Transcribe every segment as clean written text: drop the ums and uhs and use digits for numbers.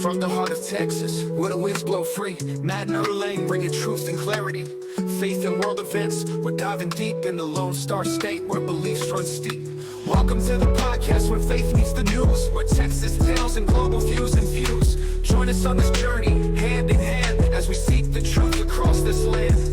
From the heart of Texas, where the winds blow free, Matt and Irlanne bringing truth and clarity. Faith in world events, we're diving deep in the Lone Star State where beliefs run steep. Welcome to the podcast where faith meets the news, where Texas tales and global views infuse. Join us on this journey, hand in hand, as we seek the truth across this land.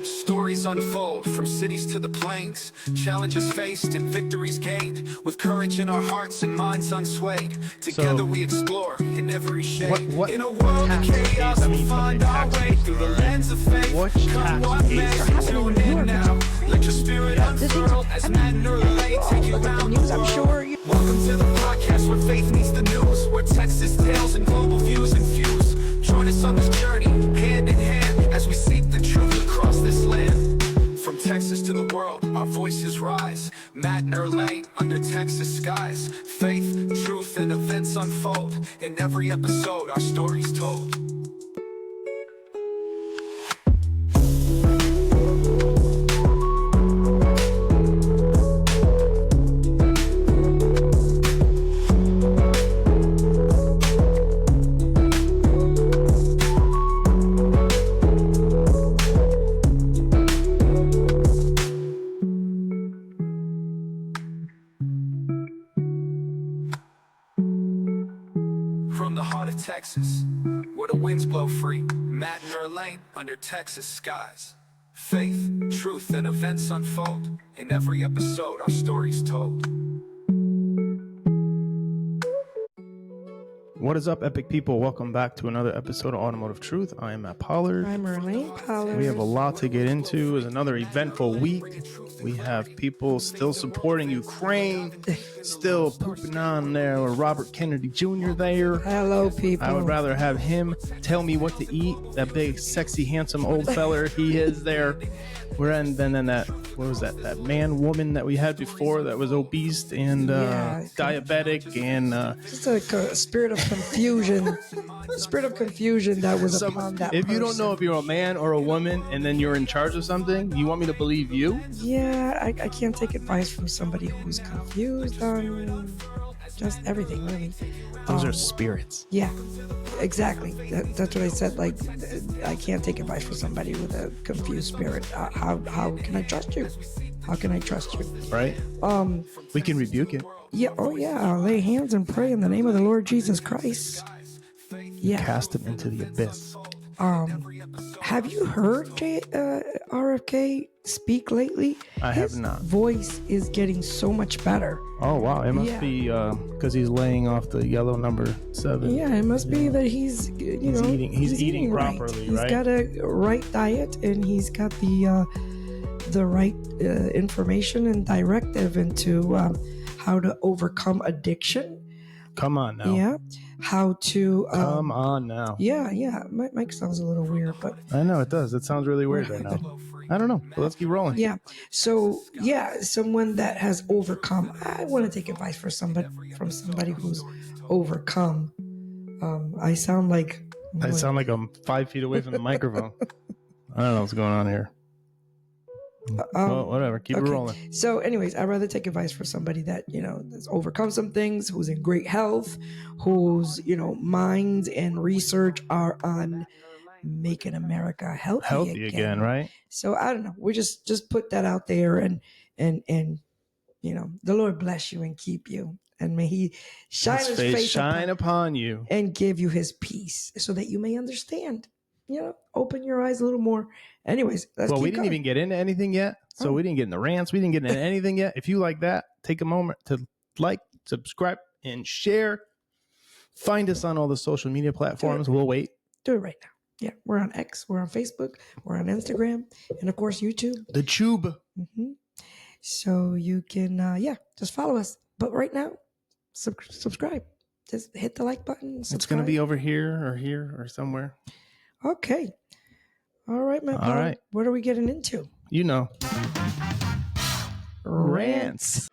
Stories unfold from cities to the plains, challenges faced and victories gained, with courage in our hearts and minds unswayed. Together we explore in every shade. What in a world of chaos, we find our way through the lens of faith. Come what may, tune in now. Let your spirit unfurl as Matt and Irlanne take you around the world. Welcome to the podcast where faith meets the news, where Texas tales and global views infuse. Join us on this journey, hand in hand, as we seek the truth across this land. From Texas to the world, our voices rise. Matt and Irlanne under Texas skies. Faith, truth, and events unfold. In every episode, our stories told. From the heart of Texas, where the winds blow free, Matt and Irlanne under Texas skies. Faith, truth, and events unfold. In every episode, our stories told. What is up, epic people? Welcome back to another episode of Automotive Truth. I am Matt Pollard. I'm Irlanne Pollard. We have a lot to get into. It's another eventful week. We have people still supporting Ukraine, still pooping on there with Robert Kennedy Jr. there. Hello, people. I would rather have him tell me what to eat. That big, sexy, handsome old feller he is there. Than that, what was that? That man, woman that we had before that was obese and diabetic and just a spirit of confusion. That was upon that If person. you don't know if you're a man or a woman and then you're in charge of something, you want me to believe you? Yeah, I can't take advice from somebody who's confused on just everything, really. Those are spirits. Yeah, exactly. That's what I said. Like, I can't take advice from somebody with a confused spirit. How can I trust you? How can I trust you? Right? We can rebuke it. Yeah. Oh, yeah. Lay hands and pray in the name of the Lord Jesus Christ. Yeah. Cast him into the abyss. Have you heard RFK speak lately? I have not. His voice is getting so much better. Oh, wow. It must be because he's laying off the yellow number 7. Yeah, it must be that he's eating properly, right? He's got a right diet, and he's got the right information and directive into how to overcome addiction. Come on now. Yeah. How to... Come on now. Yeah. My mic sounds a little weird, but... I know, it does. It sounds really weird right now. I don't know. But let's keep rolling. Yeah. So, someone that has overcome. I want to take advice from somebody who's overcome. I sound like I'm 5 feet away from the microphone. I don't know what's going on here. Well, whatever. Keep it rolling. So anyways, I'd rather take advice from somebody that, that's overcome some things, who's in great health, whose, mind and research are on making America healthy again, right? So I don't know. We just put that out there and the Lord bless you and keep you. And may he shine his face upon you and give you his peace so that you may understand. Open your eyes a little more. Anyways, we didn't even get into anything yet. So we didn't get into rants. We didn't get into anything yet. If you like that, take a moment to like, subscribe, and share. Find us on all the social media platforms. We'll wait. Do it right now. Yeah, we're on X. We're on Facebook. We're on Instagram. And, of course, YouTube. The Tube. Mm-hmm. So you can, just follow us. But right now, subscribe. Just hit the like button. Subscribe. It's going to be over here or somewhere. Okay. All right, man. All right. What are we getting into? Rants.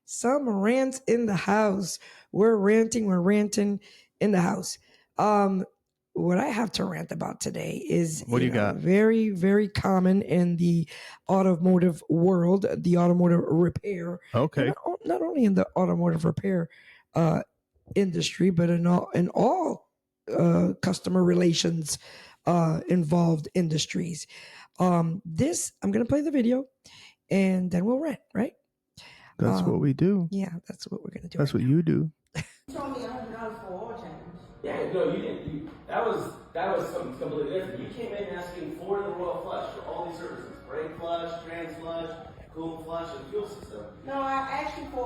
Some rants in the house. We're ranting in the house. what I have to rant about today is What do you got? very, very common in the automotive world, the automotive repair. Okay. And not only in the automotive repair industry, but in all customer relations involved industries. I'm going to play the video, and then we'll rant, right? That's what we do. Yeah, that's what we're going to do. That's what you do. You told me $100 for oil change. Yeah, no, you didn't. That was something completely different. You came in asking for the Royal Flush for all these services: brake flush, trans flush, cool flush, and fuel system. No, I asked you for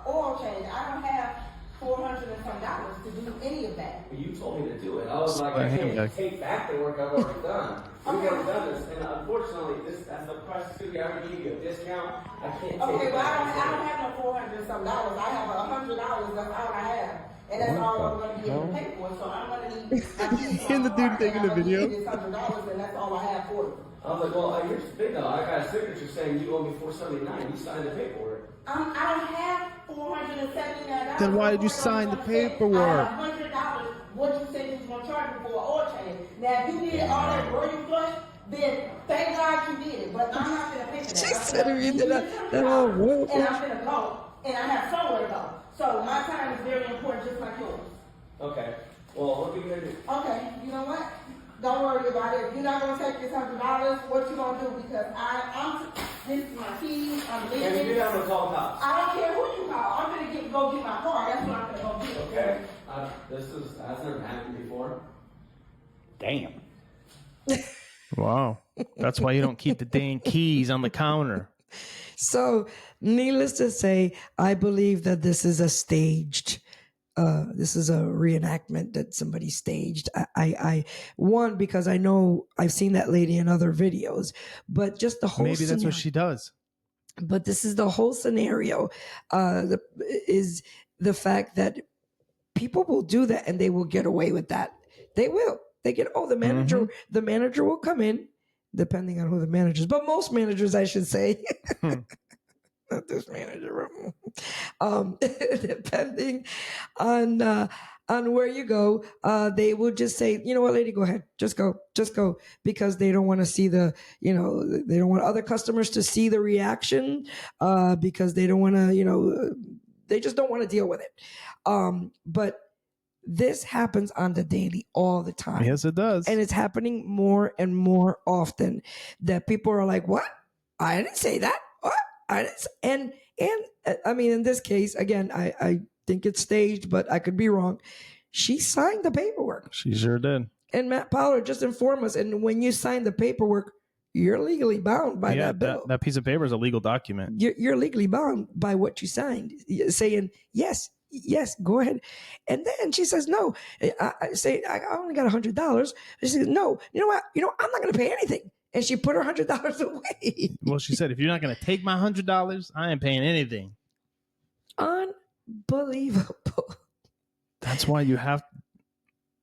oil change. I don't have $400 and some dollars to do any of that. You told me to do it. I was like, I can't take back the work I've already done. We've already done this, and unfortunately, that's the price is going to be. I'm going to give you a discount. I can't take it back. Okay, but I don't have no $400 and some dollars. I have $100. That's all I have. And that's all I'm going to be able to pay for. So I'm going to need. And the dude taking the video. $100, and that's all I have for you. I was like, well, here's the thing though. I got a signature saying you owe me $479. You signed the paperwork. I don't have $479. Then why did you sign the paperwork? I have $100. What you said you was going to charge me for an oil change. Now, if you did all that royal flush, then thank God you did it. But I'm not going to pay for that. She said if you did that whole royal and flush. I'm going to go. And I have somewhere to go. So my time is very important, just like yours. Okay. Well, what are you going to do? Okay, you know what? Don't worry about it. If you're not going to take this $100, what you going to do? Because this is my keys, I'm leaving. And if you do, I'm going to call the cops. I don't care who you call. I'm going to go get my car. That's what I'm going to go get. Okay. That's never happened before. Damn. Wow. That's why you don't keep the dang keys on the counter. So, needless to say, I believe that this is a staged. This is a reenactment that somebody staged. I one, because I know I've seen that lady in other videos, but just the whole. Maybe that's what she does. But this is the whole scenario. Is the fact that people will do that and they will get away with that. They will. They get. Oh, the manager. Mm-hmm. The manager will come in, depending on who the manager is. But most managers, I should say. Not this manager. Depending on where you go, they will just say, you know what, lady, go ahead, just go, because they don't want to see they don't want other customers to see the reaction, because they don't want to, they just don't want to deal with it. But this happens on the daily all the time. Yes, it does. And it's happening more and more often that people are like, what? I didn't say that. What? And I mean, in this case, again, I think it's staged, but I could be wrong. She signed the paperwork. She sure did. And Matt Pollard just informed us. And when you sign the paperwork, you're legally bound by that bill. That piece of paper is a legal document. You're legally bound by what you signed, saying, yes, go ahead. And then she says, no. I say, I only got $100. She says, no, you know what? I'm not going to pay anything. And she put her $100 away. Well, she said, if you're not going to take my $100, I ain't paying anything. Unbelievable. That's why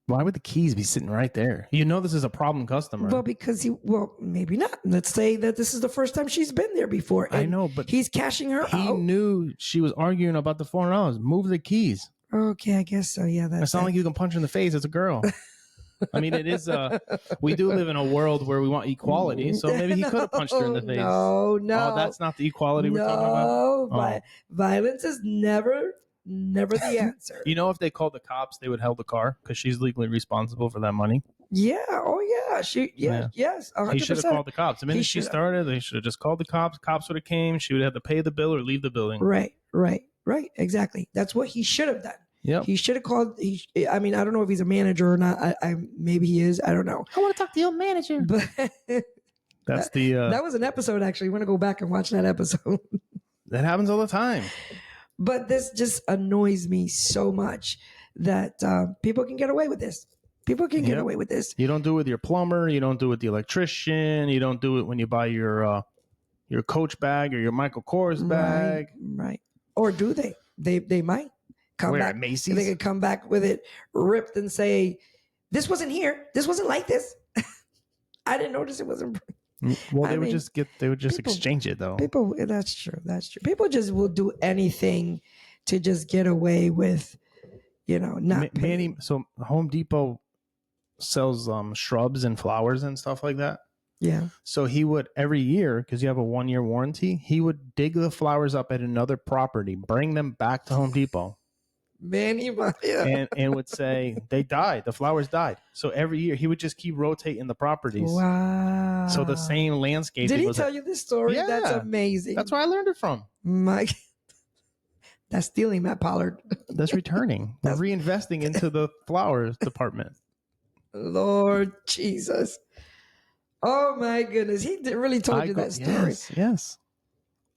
why would the keys be sitting right there? This is a problem customer. Well, because maybe not. Let's say that this is the first time she's been there before. I know, but he's cashing her out. He knew she was arguing about the $400. Move the keys. Okay, I guess so. Yeah, It's not like you can punch her in the face. It's a girl. I mean, it is. We do live in a world where we want equality, so maybe he could have punched her in the face. No. Oh, that's not the equality we're talking about. No, violence is never the answer. If they called the cops, they would held the car because she's legally responsible for that money. Yeah. Oh, yeah. Yes. 100%. He should have called the cops. The minute she started, they should have just called the cops. Cops would have came. She would have to pay the bill or leave the building. Right. Exactly. That's what he should have done. Yep. He should have called. I mean, I don't know if he's a manager or not. Maybe he is. I don't know. I want to talk to your manager. But that's that was an episode. Actually, you want to go back and watch that episode. That happens all the time. But this just annoys me so much that people can get away with this. People can get away with this. You don't do it with your plumber. You don't do it with the electrician. You don't do it when you buy your Coach bag or your Michael Kors bag. Right. Or do they? They might come Where, back. at Macy's? They could come back with it ripped and say, "This wasn't here. This wasn't like this. I didn't notice it wasn't." Well, they would just exchange it though. People, that's true. People just will do anything to just get away with, not paying. So Home Depot sells shrubs and flowers and stuff like that. Yeah. So he would every year, because you have a 1-year warranty, he would dig the flowers up at another property, bring them back to Home Depot, Manny Maya. and would say they died. The flowers died. So every year he would just keep rotating the properties. Wow. So the same landscape. Did he tell you this story? Yeah. That's amazing. That's where I learned it from. Mike. That's stealing, Matt Pollard. That's returning. We're reinvesting into the flowers department. Lord Jesus. Oh my goodness. He really told you that story. Yes.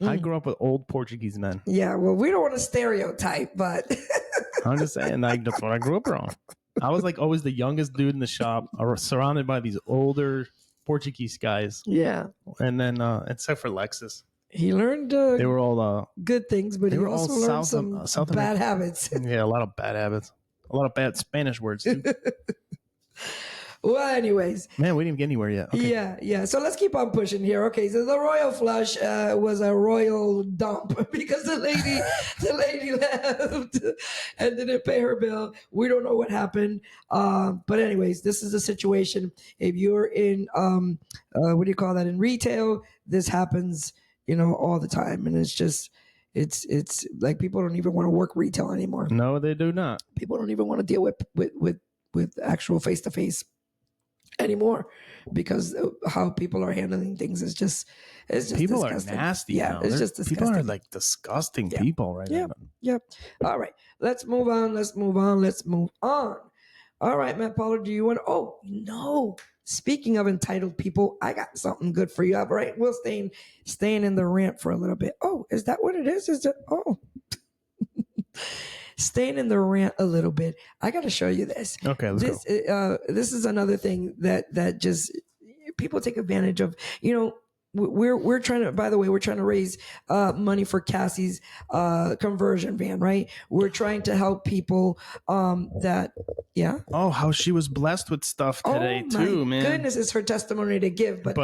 I grew up with old Portuguese men. Yeah, well, we don't want to stereotype, but I'm just saying, that's what I grew up around. I was like always the youngest dude in the shop, surrounded by these older Portuguese guys. yeah. And then, except for Lexus, He learned they were all good things, but they he were all also learned South some bad habits. yeah, a lot of bad habits, a lot of bad Spanish words too. Well, anyways, Man, we didn't even get anywhere yet. Okay. yeah. So let's keep on pushing here. Okay, so the royal flush was a royal dump because the lady left and didn't pay her bill. We don't know what happened. But anyways, this is a situation. If you're in what do you call that, in retail, this happens, all the time, and it's like people don't even want to work retail anymore. No, they do not. People don't even want to deal with actual face to face anymore because how people are handling things is just People disgusting. are nasty. Yeah, now. it's They're- just disgusting. People are like disgusting people right now. Yep. All right, let's move on. All right, Matt Pollard, do you want? Oh no. Speaking of entitled people, I got something good for you. All right, we'll staying in the rant for a little bit. Oh, is that what it is? Is it? Oh. Staying in the rant a little bit, I got to show you this. Okay, let's go. This is another thing that just people take advantage of. We're trying to. By the way, we're trying to raise money for Cassie's conversion van. Right? We're trying to help people that. Yeah. Oh, how she was blessed with stuff today too, man. Goodness, it's her testimony to give, but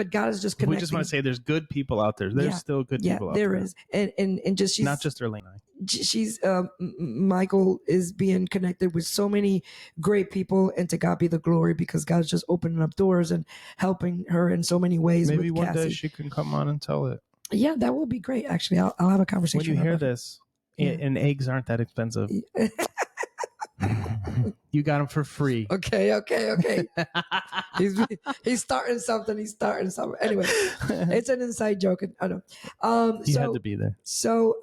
God is just connecting. We just want to say there's good people out there. There's still good people out there. There is, and just she's not just Irlanne. She's Michael is being connected with so many great people, and to God be the glory, because God's just opening up doors and helping her in so many ways. Maybe with one Cassie. day she can come on and tell it. Yeah, that will be great. Actually, I'll have a conversation. When you hear this, and eggs aren't that expensive. You got them for free. Okay. He's starting something. Anyway, it's an inside joke. I know. You had to be there. So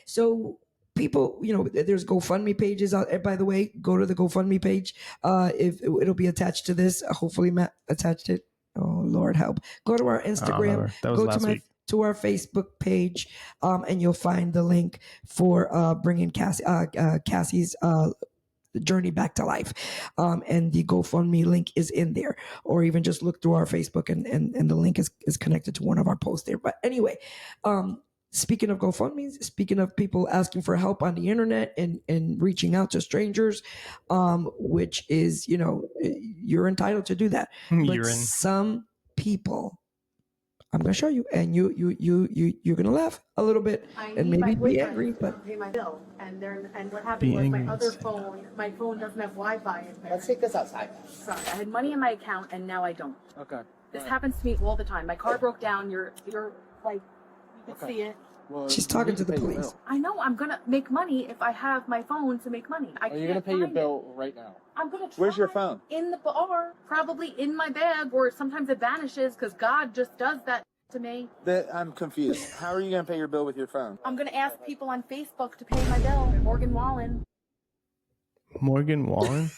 So people, there's GoFundMe pages out. By the way, go to the GoFundMe page. If it'll be attached to this, hopefully Matt attached it. Oh Lord, help! Go to our Instagram. That was last week. To our Facebook page, and you'll find the link for bringing Cassie's journey back to life, and the GoFundMe link is in there, or even just look through our Facebook and the link is connected to one of our posts there. But anyway, speaking of GoFundMe, speaking of people asking for help on the internet and reaching out to strangers, which is, you're entitled to do that. But some people, I'm going to show you, and you're going to laugh a little bit and maybe be angry, but pay my bill. And what happened was my other phone, my phone doesn't have Wi-Fi in there. Let's take this outside. Sorry, I had money in my account and now I don't. Okay. This happens to me all the time. My car broke down. You're like, you can see it. Well, she's talking to the police. I know I'm gonna make money if I have my phone to make money. Are you gonna pay your bill right now? I'm gonna try. Where's your phone? In the bar, probably in my bag, or sometimes it vanishes because God just does that to me. I'm confused. How are you gonna pay your bill with your phone? I'm gonna ask people on Facebook to pay my bill. Morgan Wallen. Morgan Wallen?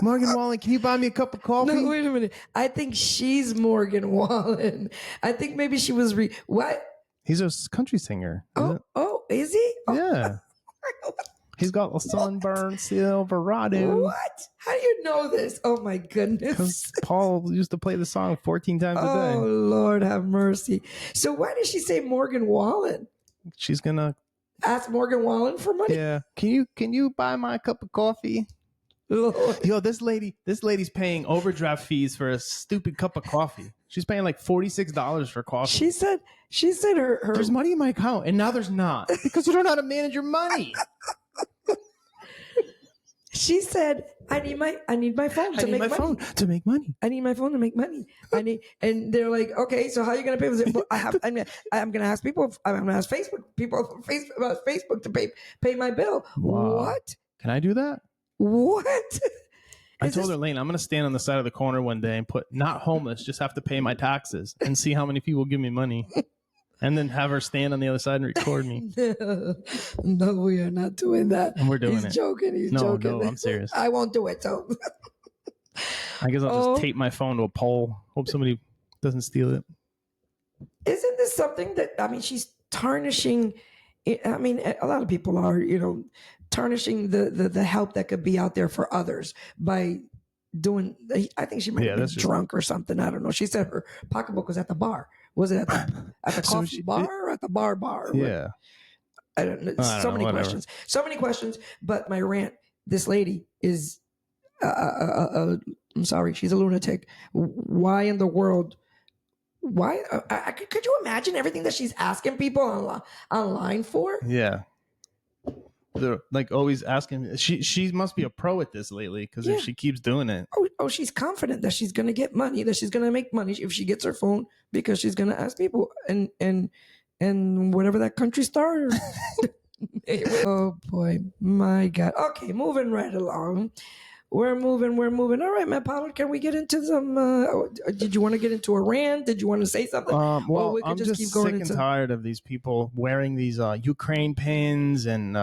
Morgan Wallen, can you buy me a cup of coffee? No, wait a minute. I think she's Morgan Wallen. I think maybe she was what? He's a country singer. Is he? Yeah. He's got a sunburned Silverado. What? How do you know this? Oh my goodness. Because Paul used to play the song 14 times a day. Oh Lord have mercy. So why did she say Morgan Wallen? She's gonna ask Morgan Wallen for money. Yeah. Can you buy my cup of coffee? Lord. Yo, this lady's paying overdraft fees for a stupid cup of coffee. She's paying like $46 for coffee. She said her there's money in my account, and now there's not because you don't know how to manage your money. She said, I need my phone to make money. phone to make money. I need my phone to make money. And they're like, okay, so how are you going to pay for this? Well, I'm going to ask people. I'm going to ask people from Facebook to pay my bill. Wow. What? Can I do that? What? I told Irlane, I'm going to stand on the side of the corner one day and put not homeless, just have to pay my taxes and see how many people give me money. And then have her stand on the other side and record me. No, we are not doing that. And we're doing He's it. joking. He's No, joking. I'm serious. I won't do it. So I guess I'll just tape my phone to a pole. Hope somebody doesn't steal it. Isn't this something that, I mean, she's tarnishing. I mean, a lot of people are, tarnishing the help that could be out there for others by doing, I think she might have been drunk or something. I don't know. She said her pocketbook was at the bar. Was it at the coffee bar or at the bar? Yeah. I don't know. So many questions. But my rant, this lady is, I'm sorry, she's a lunatic. Why in the world? Why? Could you imagine everything that she's asking people online for? Yeah. They're like always asking. She must be a pro at this lately because if she keeps doing it. Oh, she's confident that she's going to get money, that she's going to make money if she gets her phone because she's going to ask people and whatever that country star. Oh boy, my God. Okay, moving right along. We're moving. All right, Matt Pollard, can we get into some? Did you want to get into a rant? Did you want to say something? Well, we could I'm just keep going sick and tired of these people wearing these Ukraine pins and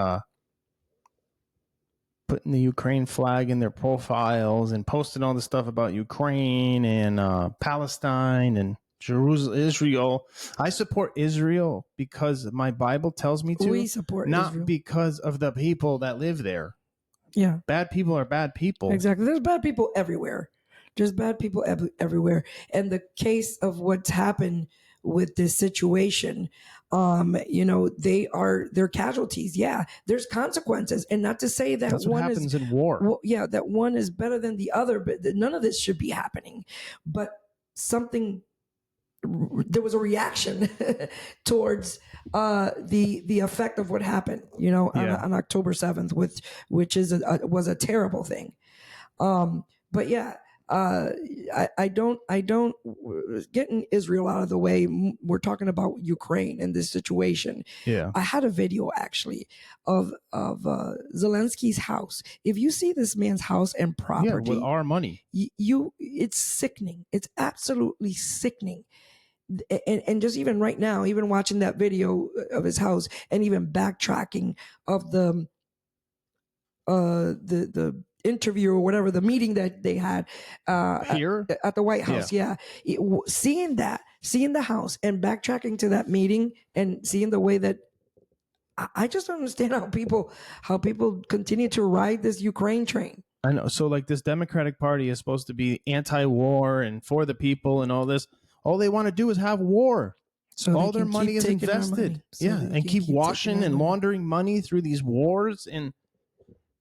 putting the Ukraine flag in their profiles and posting all the stuff about Ukraine and Palestine and Jerusalem, Israel. I support Israel because my Bible tells me to. We support not Israel. because of the people that live there. Yeah. Bad people are bad people. Exactly. There's bad people everywhere. There's bad people everywhere. And the case of what's happened with this situation, they're casualties. Yeah. There's consequences. And not to say that that's what happens in war. Well, yeah, that one is better than the other, but none of this should be happening. But there was a reaction towards the effect of what happened, on October 7th, which was a terrible thing. But yeah, I don't getting Israel out of the way. We're talking about Ukraine and this situation. Yeah, I had a video actually of Zelensky's house. If you see this man's house and property, with our money, it's sickening. It's absolutely sickening. And just even right now, even watching that video of his house and even backtracking of the interview or whatever, the meeting that they had here at the White House. Yeah. Seeing the house and backtracking to that meeting and seeing the way that I just don't understand how people continue to ride this Ukraine train. I know. So like this Democratic Party is supposed to be anti-war and for the people and all this. All they want to do is have war. So all their money is invested. And keep washing and laundering money through these wars. And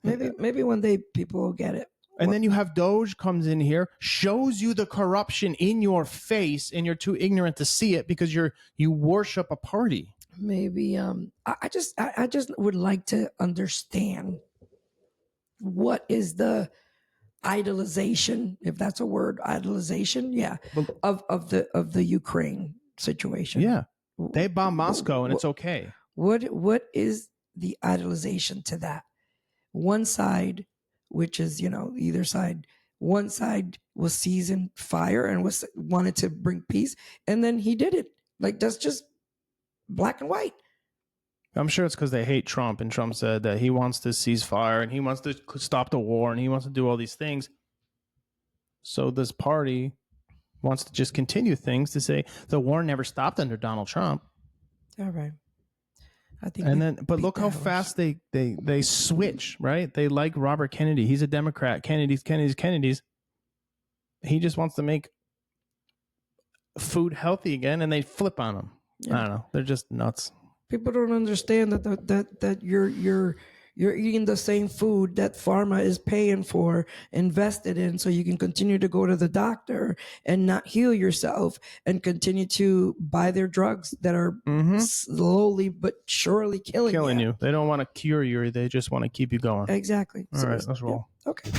maybe one day people will get it. And then you have Doge comes in here, shows you the corruption in your face, and you're too ignorant to see it because you worship a party. Maybe I just would like to understand what is the idolization, if that's a word, idolization, of the Ukraine situation. Yeah, they bomb Moscow and it's okay. What is the idolization to that? One side, which is either side, one side was seasoned fire and wanted to bring peace, and then he did it. Like that's just black and white. I'm sure it's because they hate Trump, and Trump said that he wants to cease fire and he wants to stop the war and he wants to do all these things. So this party wants to just continue things to say the war never stopped under Donald Trump. All right. I think. And then, but look how fast they switch, right? They like Robert Kennedy. He's a Democrat. Kennedy's. He just wants to make food healthy again, and they flip on him. Yeah. I don't know. They're just nuts. People don't understand that you're eating the same food that pharma is paying for, invested in, so you can continue to go to the doctor and not heal yourself and continue to buy their drugs that are slowly but surely killing you. They don't want to cure you. They just want to keep you going. Exactly. All right, let's roll. Yeah. Okay.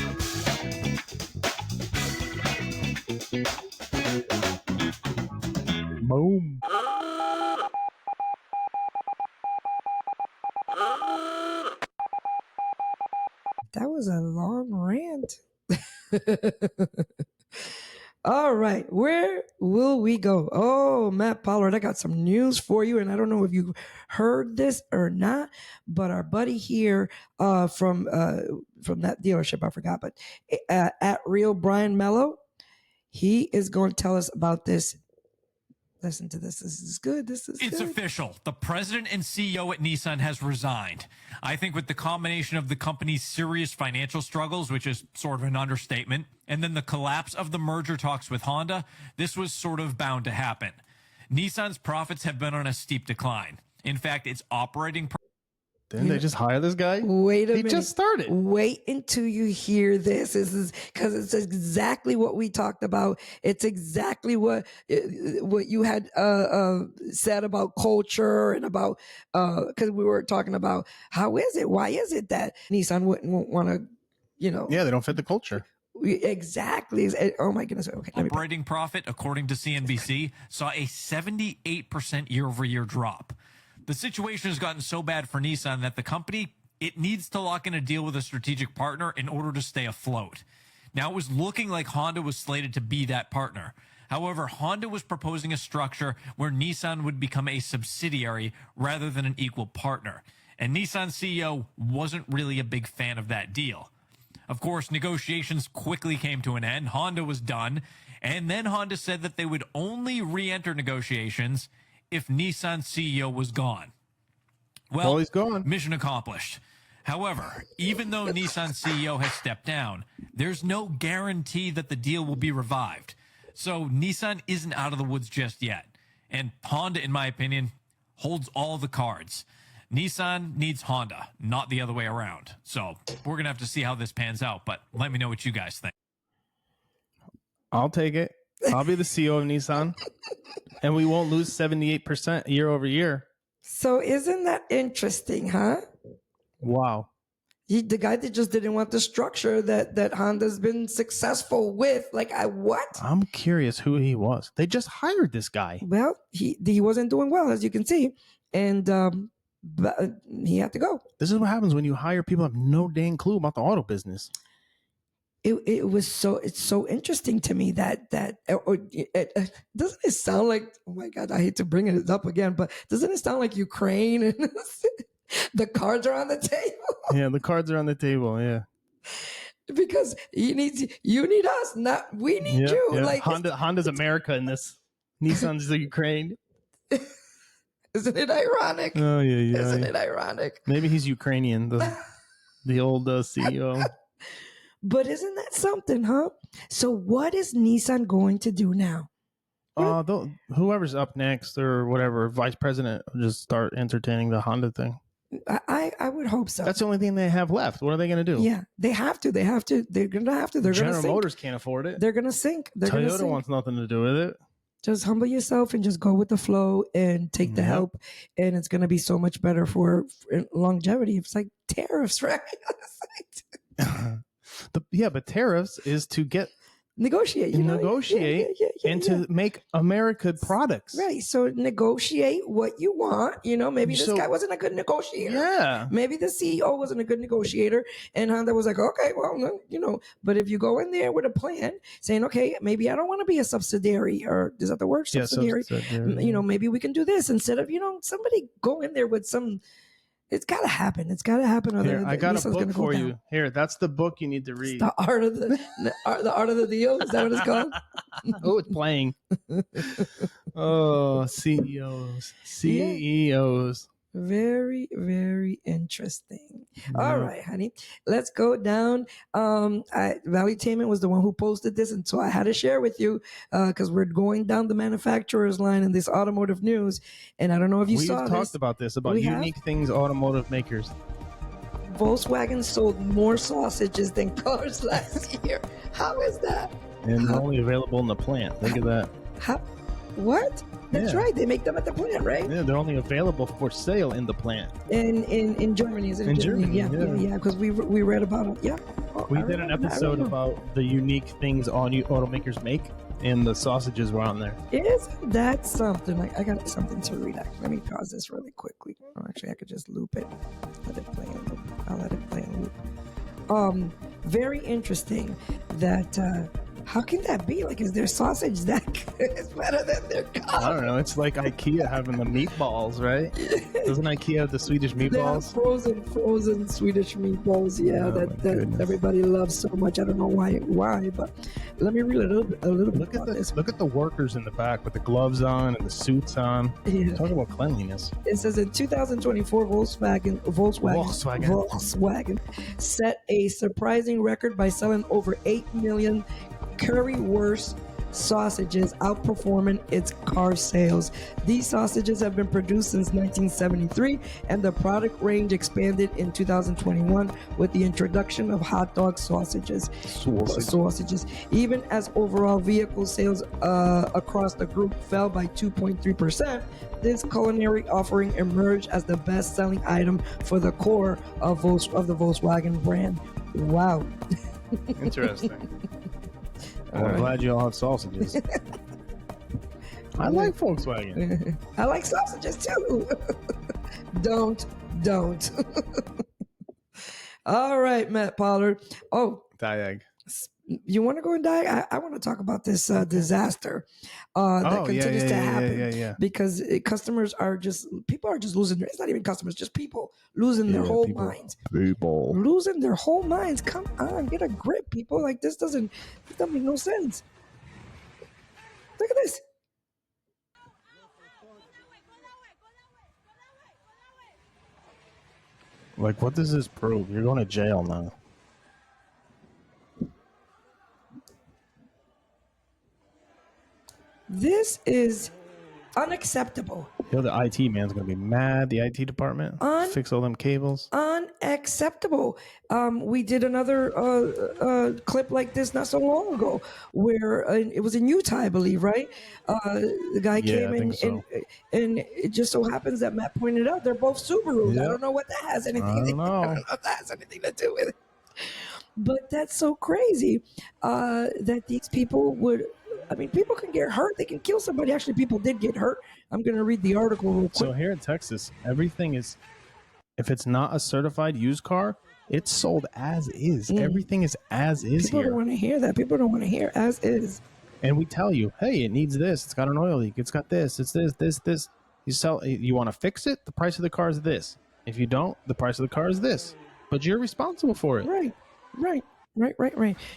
Boom. That was a long rant. All right, where will we go? Oh, Matt Pollard, I got some news for you, and I don't know if you heard this or not, but our buddy here from that dealership, I forgot, but at Real Brian Mello, he is going to tell us about this. Listen to this. This is good. It's good. Official. The president and CEO at Nissan has resigned. I think with the combination of the company's serious financial struggles, which is sort of an understatement, and then the collapse of the merger talks with Honda, this was sort of bound to happen. Nissan's profits have been on a steep decline. In fact, its operating Didn't they just hire this guy? Wait a minute. He just started. Wait until you hear this. This is because it's exactly what we talked about. It's exactly what you had said about culture and about because we were talking about how is it? Why is it that Nissan wouldn't want to, Yeah, they don't fit the culture. Exactly. Oh my goodness. Okay. operating profit, according to CNBC, saw a 78% year-over-year drop. The situation has gotten so bad for Nissan that the company, it needs to lock in a deal with a strategic partner in order to stay afloat. Now, it was looking like Honda was slated to be that partner. However, Honda was proposing a structure where Nissan would become a subsidiary rather than an equal partner. And Nissan's CEO wasn't really a big fan of that deal. Of course, negotiations quickly came to an end. Honda was done. And then Honda said that they would only re-enter negotiations if Nissan's CEO was gone. Well, he's gone. Mission accomplished. However, even though Nissan's CEO has stepped down, there's no guarantee that the deal will be revived. So Nissan isn't out of the woods just yet. And Honda, in my opinion, holds all the cards. Nissan needs Honda, not the other way around. So we're going to have to see how this pans out, but let me know what you guys think. I'll take it. I'll be the CEO of Nissan, and we won't lose 78% year over year. So isn't that interesting, huh? Wow. The guy that just didn't want the structure that Honda's been successful with. Like, what? I'm curious who he was. They just hired this guy. Well, he wasn't doing well, as you can see, and but he had to go. This is what happens when you hire people who have no dang clue about the auto business. It's so interesting to me that doesn't it sound like, oh my God, I hate to bring it up again, but doesn't it sound like Ukraine and the cards are on the table? Yeah, the cards are on the table. Yeah, because you need us, not we need you. Yeah. Like Honda's America in this. Nissan's the Ukraine. Isn't it ironic? Oh yeah. Isn't it ironic? Maybe he's Ukrainian, the old CEO. But isn't that something, huh? So what is Nissan going to do now? Whoever's up next or whatever, vice president, will just start entertaining the Honda thing. I would hope so. That's the only thing they have left. What are they going to do? Yeah, they have to. They're going to have to. They're going to General sink. Motors can't afford it. They're going to sink. Toyota wants nothing to do with it. Just humble yourself and just go with the flow and take the help. And it's going to be so much better for longevity. It's like tariffs, right? But tariffs is to negotiate and to make America products. Right. So negotiate what you want. Maybe this guy wasn't a good negotiator. Yeah. Maybe the CEO wasn't a good negotiator. And Honda was like, okay, well, but if you go in there with a plan saying, okay, maybe I don't want to be a subsidiary, or is that the word? Subsidiary. Maybe we can do this instead of, somebody go in there with some. It's got to happen. It's got to happen. Here, I got a book for you. Here, that's the book you need to read. The art of the art of the deal. Is that what it's called? Oh, it's playing. Oh, CEOs. Very, very interesting. All right, honey. Let's go down. Valuetainment was the one who posted this, and so I had to share with you because we're going down the manufacturer's line in this automotive news. And I don't know if you saw this. We've talked about this, about unique things automotive makers. Volkswagen sold more sausages than cars last year. How is that? And they're only available in the plant. Think of that. How? What? That's Yeah. right. They make them at the plant, right? Yeah, they're only available for sale in the plant. In Germany, is it In Germany, yeah. Because we read about it. Yeah. Oh, We I did an remember, I episode remember. about the unique things automakers make, and the sausages were on there. Is that something? Like, I got something to read. Let me pause this really quickly. Oh, actually, I could just loop it. Let it play in loop. I'll let it play in loop. Very interesting. That how can that be? Like, is their sausage that good? It's better than their car. I don't know. It's like IKEA having the meatballs, right? Doesn't IKEA have the Swedish They have meatballs? frozen Swedish meatballs. Yeah, Oh, my that goodness. everybody loves so much. I don't know why, but let me read a little bit Look at about this. look at the workers in the back with the gloves on and the suits on. Yeah. Talk about cleanliness. It says in 2024, Volkswagen set a surprising record by selling over 8 million currywurst sausages, outperforming its car sales. These sausages have been produced since 1973, and the product range expanded in 2021 with the introduction of hot dog sausages. Even as overall vehicle sales across the group fell by 2.3%, this culinary offering emerged as the best-selling item for the core of the Volkswagen brand. Wow. Interesting. I'm glad you all have sausages. I like Volkswagen. I like sausages too. Don't. All right, Matt Pollard. Oh, Diag. you want to go and die? I want to talk about this disaster that continues to happen. Yeah. Because people are just losing it's not even customers, just people losing their whole minds. People. Losing their whole minds. Come on, get a grip, people. Like, this doesn't make no sense. Look at this. Like, what does this prove? You're going to jail now. This is unacceptable. The IT man's going to be mad. The IT department. Fix all them cables. Unacceptable. We did another clip like this not so long ago where it was in Utah, I believe, right? The guy came in, and it just so happens that Matt pointed out they're both Subarus. Yep. I don't know what that has anything. I don't know if that has anything to do with it. But that's so crazy that these people would. I mean, people can get hurt. They can kill somebody. Actually, people did get hurt. I'm going to read the article real quick. So here in Texas, everything is, if it's not a certified used car, it's sold as is. Everything is as is People here. don't want to hear that. People don't want to hear as is. And we tell you, hey, it needs this. It's got an oil leak. It's got this. It's this. You want to fix it? The price of the car is this. If you don't, the price of the car is this. But you're responsible for it. Right.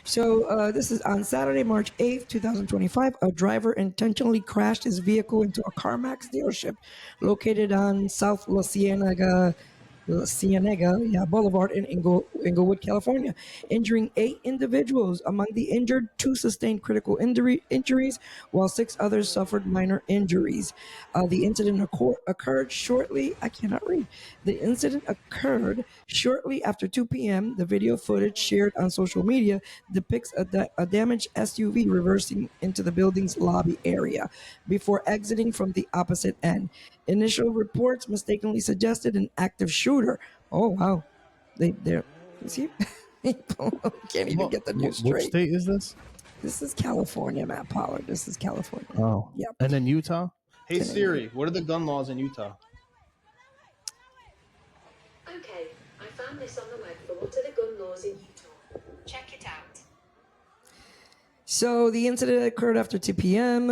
So this is on Saturday, March 8th, 2025. A driver intentionally crashed his vehicle into a CarMax dealership located on South La Cienega Boulevard in Inglewood, California, injuring 8 individuals. Among the injured, 2 sustained critical injuries, while 6 others suffered minor injuries. The incident occurred shortly. I cannot read. The incident occurred shortly after 2 p.m. The video footage shared on social media depicts a damaged SUV reversing into the building's lobby area before exiting from the opposite end. Initial reports mistakenly suggested an active shooter. Oh, wow. They're see? People can't even get the news straight. Which state is this? This is California, Matt Pollard. This is California. Oh. Yep. And then Utah? Hey, Siri, what are the gun laws in Utah? Okay, I found this on the web for what are the gun laws in Utah. Check it out. So the incident occurred after 2 p.m.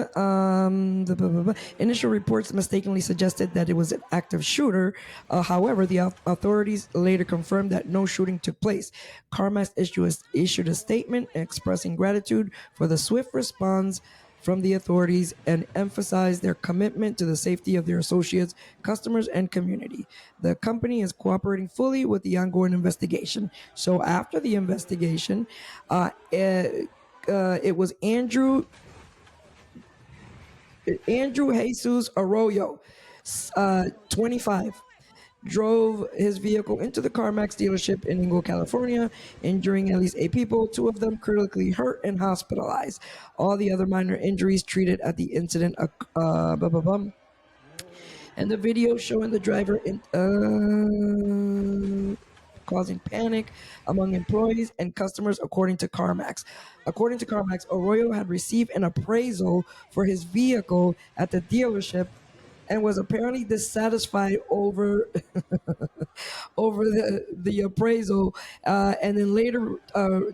Initial reports mistakenly suggested that it was an active shooter. However, the authorities later confirmed that no shooting took place. CarMax issued a statement expressing gratitude for the swift response from the authorities and emphasized their commitment to the safety of their associates, customers, and community. The company is cooperating fully with the ongoing investigation. So after the investigation, it was Andrew Jesus Arroyo, 25, drove his vehicle into the CarMax dealership in Ingle, California, injuring at least 8 people, 2 of them critically hurt and hospitalized. All the other minor injuries treated at the incident. And the video showing the driver causing panic among employees and customers, according to CarMax. According to CarMax, Arroyo had received an appraisal for his vehicle at the dealership and was apparently dissatisfied over the appraisal, and then later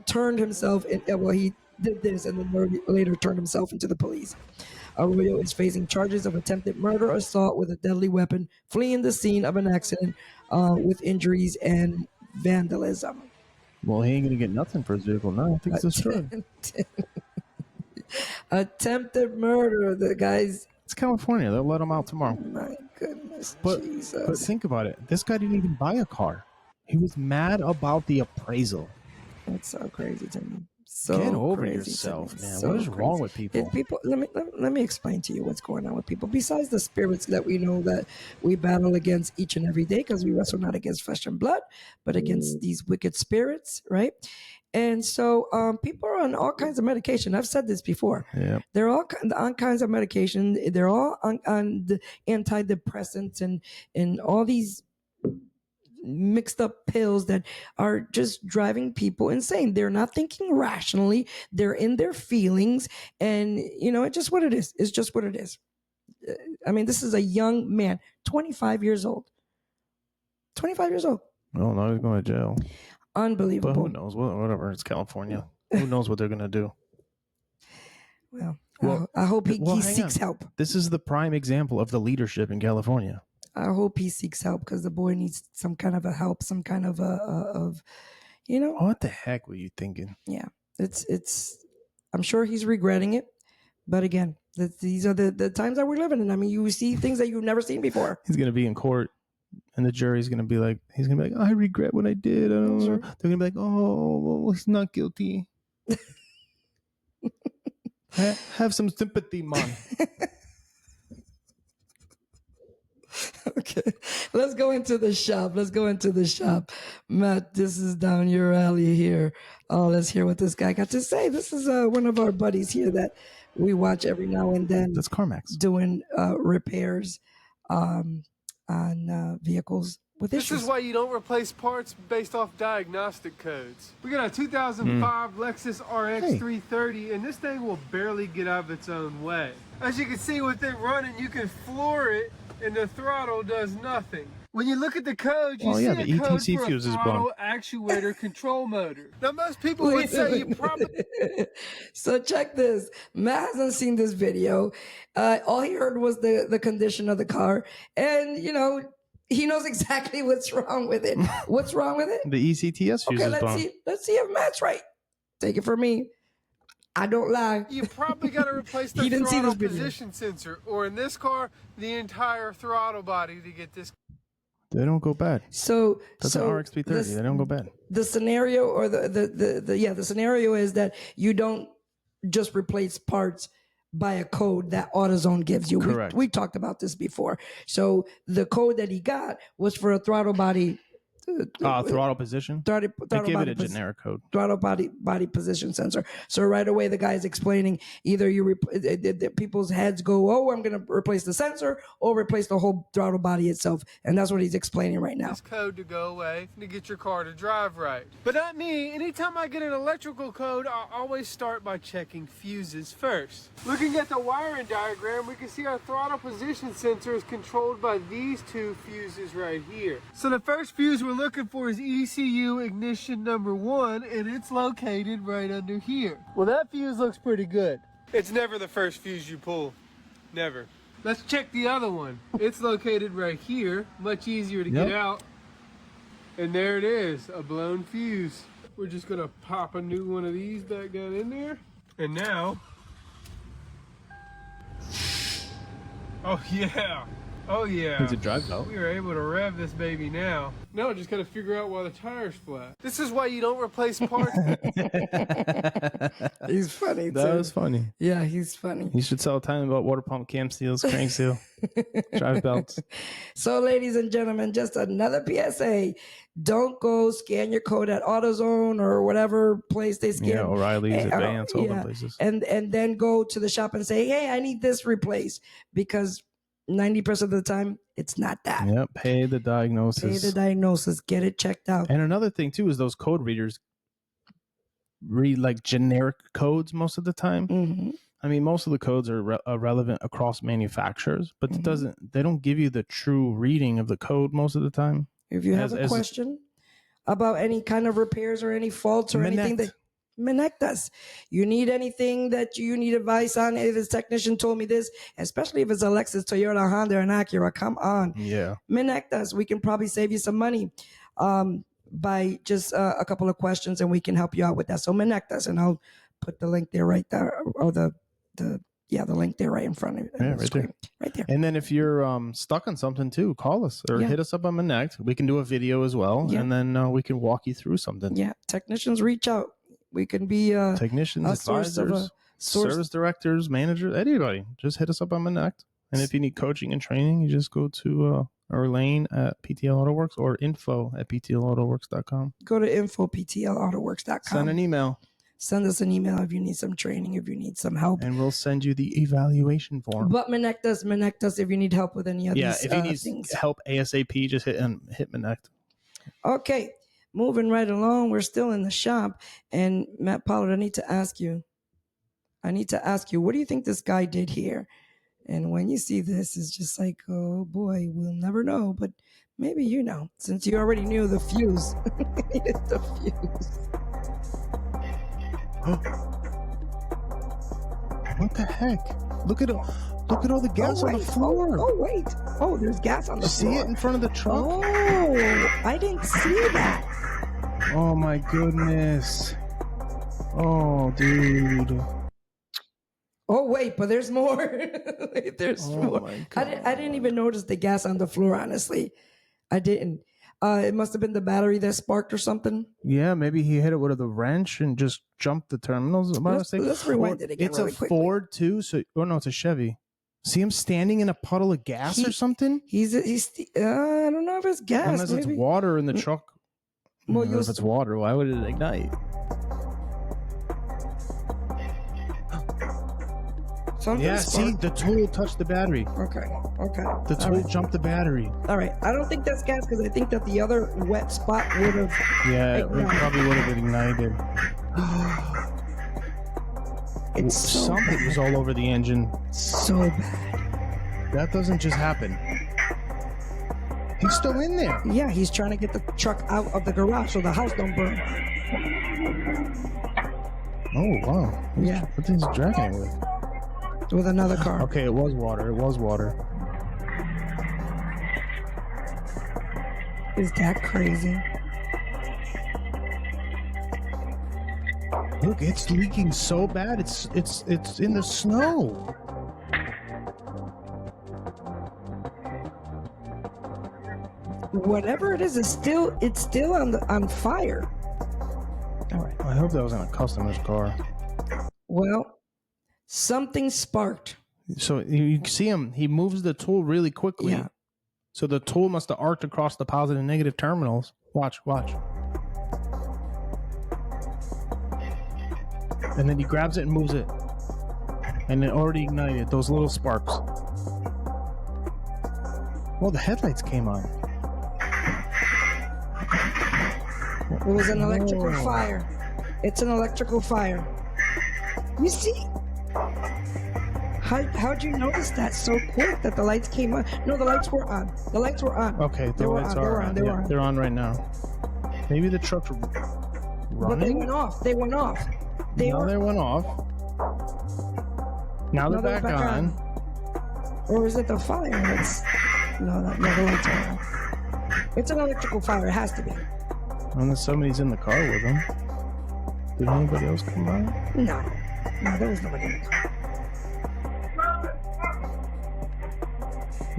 turned himself in. Well, he did this and then later turned himself into the police. Arroyo is facing charges of attempted murder, assault with a deadly weapon, fleeing the scene of an accident with injuries and vandalism. Well, he ain't gonna get nothing for his vehicle now. I think it's destroyed. Attempted murder. The guy's. It's California. They'll let him out tomorrow. My goodness, Jesus. But think about it. This guy didn't even buy a car. He was mad about the appraisal. That's so crazy to me. So get over yourself, man. So what is wrong with people? Let me explain to you what's going on with people. Besides the spirits that we know that we battle against each and every day, because we wrestle not against flesh and blood, but against these wicked spirits, right? And so people are on all kinds of medication. I've said this before. Yeah. They're all on kinds of medication. They're all on the antidepressants and all these mixed up pills that are just driving people insane. They're not thinking rationally. They're in their feelings. And, it's just what it is. It's just what it is. I mean, this is a young man, 25 years old. 25 years old. Well, now he's going to jail. Unbelievable. But who knows? Whatever. It's California. Who knows what they're going to do? Well, I hope he seeks help. This is the prime example of the leadership in California. I hope he seeks help because the boy needs some kind of a help, some kind of What the heck were you thinking? Yeah, it's. I'm sure he's regretting it, but again, these are the times that we're living in. I mean, you see things that you've never seen before. He's gonna be in court, and the jury's gonna be like, I regret what I did. I don't know. They're gonna be like, oh, well, he's not guilty. Have some sympathy, man. Okay, let's go into the shop. Matt, this is down your alley here. Let's hear what this guy got to say. This is one of our buddies here that we watch every now and then. That's CarMax. Doing repairs on vehicles with issues. This is why you don't replace parts based off diagnostic codes. We got a 2005 Lexus RX 330, and this thing will barely get out of its own way. As you can see with it running, you can floor it, and the throttle does nothing. When you look at the code, you see a code ETC for a fuse is throttle actuator control motor. Now, most people would say you probably... So check this. Matt hasn't seen this video. All he heard was the condition of the car. And, he knows exactly what's wrong with it. What's wrong with it? The ECTS fuse is blown. Let's see if Matt's right. Take it from me. I don't lie. You probably got to replace the throttle position sensor, or in this car, the entire throttle body to get this. They don't go bad. That's an RX 330. They don't go bad. The scenario, or the scenario is that you don't just replace parts by a code that AutoZone gives you. Correct. We talked about this before. So the code that he got was for a throttle body. Throttle position. They give it a generic code. Throttle body position sensor. So right away, the guy is explaining either people's heads go, oh, I'm going to replace the sensor, or replace the whole throttle body itself, and that's what he's explaining right now. This code to go away to get your car to drive right. But not me. Anytime I get an electrical code, I always start by checking fuses first. Looking at the wiring diagram, we can see our throttle position sensor is controlled by these 2 fuses right here. So the first fuse we're looking for is ECU ignition number 1, and it's located right under here. Well, that fuse looks pretty good. It's never the first fuse you pull. Never. Let's check the other one. It's located right here. Much easier to get out. And there it is, a blown fuse. We're just gonna pop a new one of these back down in there. And now, oh yeah, Oh yeah. Needs a drive belt. We are able to rev this baby now. Now I just gotta figure out why the tire's flat. This is why you don't replace parts. He's funny. That too. was funny. Yeah, he's funny. You should sell a time about water pump, cam seals, crank seal, drive belts. So, ladies and gentlemen, just another PSA. Don't go scan your code at AutoZone or whatever place they scan. Yeah, O'Reilly's, Advance, all the places. And then go to the shop and say, hey, I need this replaced. Because 90% of the time, it's not that. Yep, pay the diagnosis. Pay the diagnosis. Get it checked out. And another thing, too, is those code readers read like generic codes most of the time. Mm-hmm. I mean, most of the codes are relevant across manufacturers, but they don't give you the true reading of the code most of the time. If you have a question about any kind of repairs or any faults or anything that Minnect us. You need anything that you need advice on? If this technician told me this, especially if it's a Lexus, Toyota, Honda, and Acura, come on. Yeah. Minnect us. We can probably save you some money by just a couple of questions, and we can help you out with that. So Minnect us, and I'll put the link there right there, or the link there right in front of you. Yeah, right there. And then if you're stuck on something too, call us or hit us up on Minnect. We can do a video as well, and then we can walk you through something. Yeah, technicians reach out. We can be technicians, advisors, service directors, managers, anybody. Just hit us up on Minnect. And if you need coaching and training, you just go to Irlanne at PTL Autoworks or info@ptlautoworks.com. Go to info@ptlautoworks.com. Send an email. Send us an email if you need some training, if you need some help. And we'll send you the evaluation form. But Minnect us if you need help with any of these if you need things. help ASAP, just hit Minnect. Okay, moving right along. We're still in the shop. And Matt Pollard, I need to ask you, what do you think this guy did here? And when you see this, it's just like, oh boy, we'll never know. But maybe you know, since you already knew the fuse. It's the fuse. What the heck? Look at all the gas on the floor. Wait. Oh, there's gas on the floor. See it in front of the truck? Oh, I didn't see that. Oh my goodness. Oh, dude. Oh, wait, but there's more. There's more. I didn't even notice the gas on the floor, honestly. I didn't. It must have been the battery that sparked or something. Yeah, maybe he hit it with a wrench and just jumped the terminals. Let's rewind it again. It's really a quickly. Ford too. So, no, it's a Chevy. See him standing in a puddle of gas or something? He's. I don't know if it's gas. Unless maybe. it's water in the truck. Well, if it's water, why would it ignite? See, the tool touched the battery. Okay. The tool jumped the battery. All right. I don't think that's gas because I think that the other wet spot would have. Yeah, it probably would have ignited. Something was all over the engine. So bad. That doesn't just happen. He's still in there. Yeah, he's trying to get the truck out of the garage so the house don't burn. Oh, wow. Yeah. What thing's he dragging it with? With another car. Okay, it was water. Is that crazy? Look, it's leaking so bad. It's in the snow. Whatever it is, it's still on fire. All right. I hope that was in a customer's car. Well, something sparked. So you see him. He moves the tool really quickly. Yeah. So the tool must have arced across the positive and negative terminals. Watch. And then he grabs it and moves it. And it already ignited those little sparks. Well, the headlights came on. It was an electrical fire. It's an electrical fire. You see? How'd you notice that so quick that the lights came on? No, the lights were on. Okay, the lights are on. They're on right now. Maybe the truck's running. But they went off. They went off. They went off. Now they're back on. Or is it the fire? No, the lights are on. It's an electrical fire. It has to be. Unless somebody's in the car with them. Did anybody else come by? No, there was nobody in the car.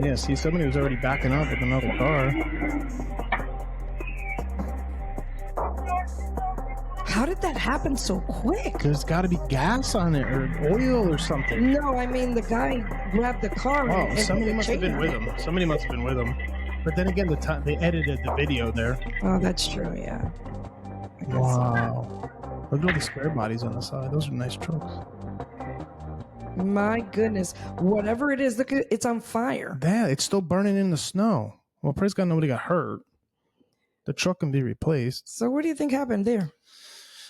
Yeah, see, somebody was already backing up with another car. How did that happen so quick? There's got to be gas on it or oil or something. No, I mean the guy grabbed the car. Oh, and somebody the must have chain been on with it. him. Somebody must have been with him. But then again, they edited the video there. Oh, that's true. Yeah. I guess. Wow. Look at all the square bodies on the side. Those are nice trucks. My goodness, whatever it is, look at it's on fire. That it's still burning in the snow. Well, praise God, nobody got hurt. The truck can be replaced. So what do you think happened there?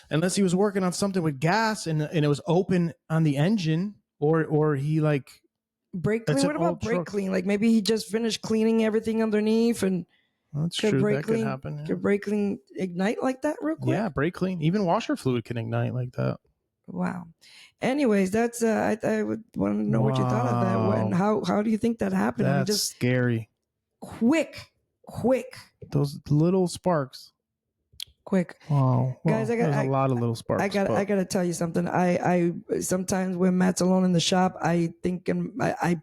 Unless he was working on something with gas and it was open on the engine, or he like Brake That's clean? an What about old brake truck. clean? Like maybe he just finished cleaning everything underneath and that's could true. brake That clean, could happen. Yeah. could brake clean ignite like that real quick? Yeah, brake clean. Even washer fluid can ignite like that. Wow. Anyways, that's I would want to know what you thought of that. When how do you think that happened? I mean, That's just scary. quick. Those little sparks. Quick. Wow. Guys, there's a lot of little sparks. I gotta tell you something. I sometimes when Matt's alone in the shop, I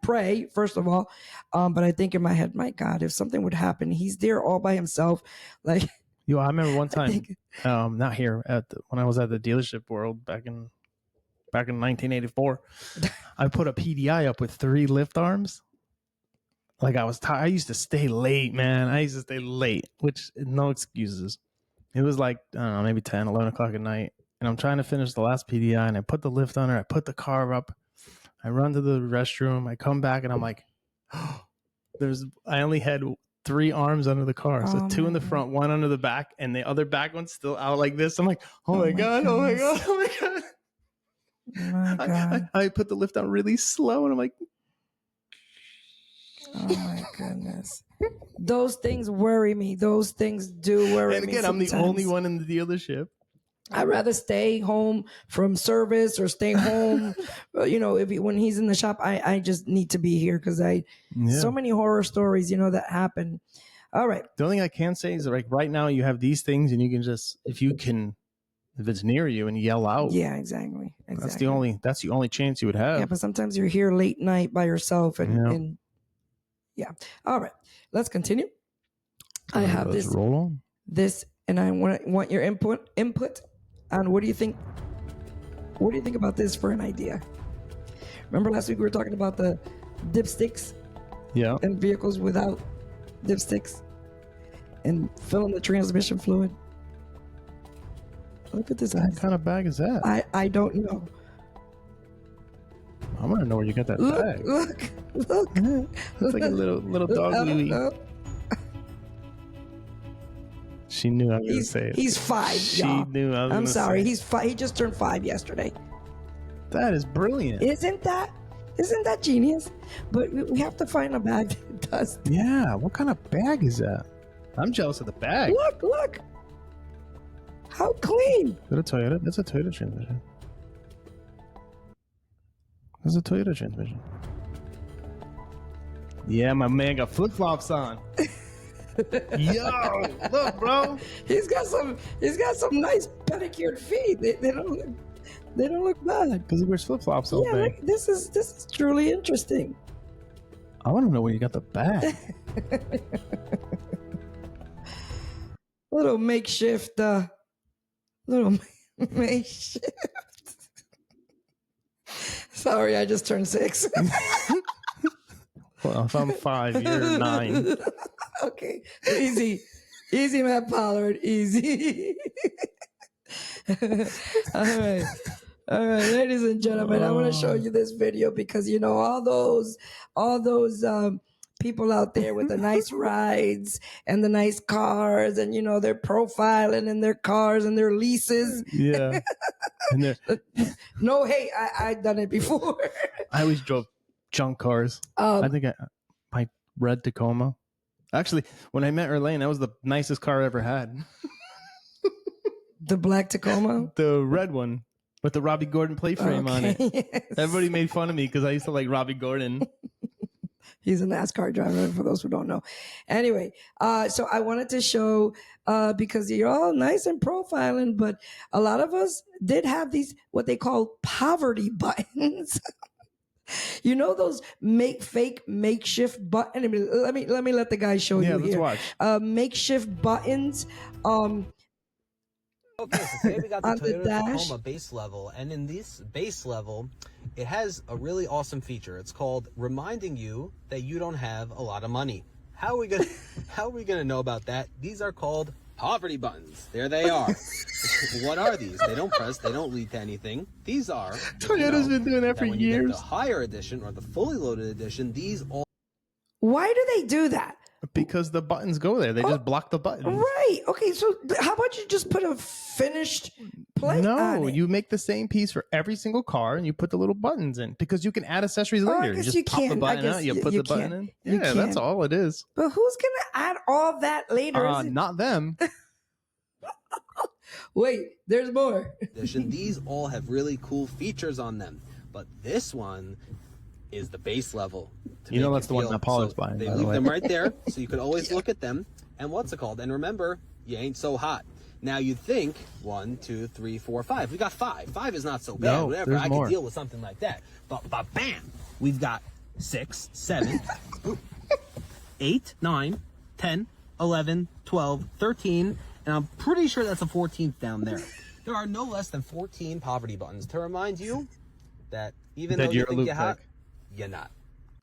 pray first of all, but I think in my head, my God, if something would happen, he's there all by himself. Like, Yo, I remember one time, not here when I was at the dealership world back in 1984, I put a PDI up with 3 lift arms. Like I was tired. I used to stay late, man. I used to stay late, which no excuses. It was like, I don't know, maybe 10, 11 o'clock at night. And I'm trying to finish the last PDI and I put the lift on her. I put the car up. I run to the restroom. I come back and I'm like, I only had 3 arms under the car. So 2 in the front, 1 under the back, and the other back one's still out like this. I'm like, oh my God. I put the lift on really slow and I'm like, oh my goodness. Those things worry me. Those things do worry me. And again, I'm the only one in the dealership. I'd rather stay home from service or stay home. When he's in the shop, I just need to be here because so many horror stories, that happen. All right. The only thing I can say is like right now you have these things and you can just, if it's near you and yell out. Yeah, exactly. That's the only chance you would have. Yeah, but sometimes you're here late night by yourself and yeah. All right. Let's continue. I have Let's roll on. And I want your input on what do you think about this for an idea? Remember last week we were talking about the dipsticks? Yeah. And vehicles without dipsticks and filling the transmission fluid. Look at this. What kind of bag is that? I don't know. I want to know where you got that bag. Look. It's like a little dog Louie. She knew I was going to say it. He's 5, She y'all. knew I was I'm gonna sorry. say it. He's 5. He just turned 5 yesterday. That is brilliant. Isn't that genius? But we have to find a bag that does. Yeah. What kind of bag is that? I'm jealous of the bag. Look. How clean. Is that a Toyota? That's a Toyota transmission. That's a Toyota transmission. Yeah, my man got flip-flops on. Yo, look, bro. He's got some nice pedicured feet. They don't look bad. Because he wears flip-flops all day. Look, this is truly interesting. I want to know where you got the bag. Little makeshift. Sorry, I just turned 6. Well, if I'm 5, you're 9. Okay, easy, Matt Pollard, easy. All right, ladies and gentlemen, I want to show you this video because all those people out there with the nice rides and the nice cars, and they're profiling in their cars and their leases. Yeah. And no, hey, I've done it before. I always drove junk cars. I think my red Tacoma. Actually, when I met Irlanne, that was the nicest car I ever had. The black Tacoma? The red one with the Robbie Gordon plate frame on it. Yes. Everybody made fun of me because I used to like Robbie Gordon. He's a NASCAR driver, for those who don't know. Anyway, so I wanted to show, because you're all nice and profiling, but a lot of us did have these, what they call poverty buttons. You know those makeshift button. I mean, let me let the guy show you let's here. watch. Makeshift buttons. Okay, so today we got the On the Toyota dash. Tacoma base level, and in this base level, it has a really awesome feature. It's called reminding you that you don't have a lot of money. How are we gonna know about that? These are called poverty buttons. There they are. What are these? They don't press. They don't lead to anything. These are. Toyota's been doing that for when you years. get the higher edition or the fully loaded edition, these all. Why do they do that? Because the buttons go there. They just block the buttons. Right. Okay. So how about you just put a finished plate on No, it? you make the same piece for every single car, and you put the little buttons in because you can add accessories later. I You guess just you pop the can. I button guess out. You put you the button can. in. You Yeah, that's can. all it is. But who's gonna add all that later? Is it- Not them. Wait, there's more. Edition. These all have really cool features on them, but this one is the base level. You know that's the one that Pollard's buying. They by the leave way. them right there, so you could always look at them. And what's it called? And remember, you ain't so hot. Now you'd think 1, 2, 3, 4, 5. We got 5. 5 is not so bad. No, Whatever. there's I more. can deal with something like that. But bam, we've got 6, 7, 8, 9, 10, 11, 12, 13, and I'm pretty sure that's a 14th down there. There are no less than 14 poverty buttons to remind you that even That though you you're a think you're hot, lunatic. you're not.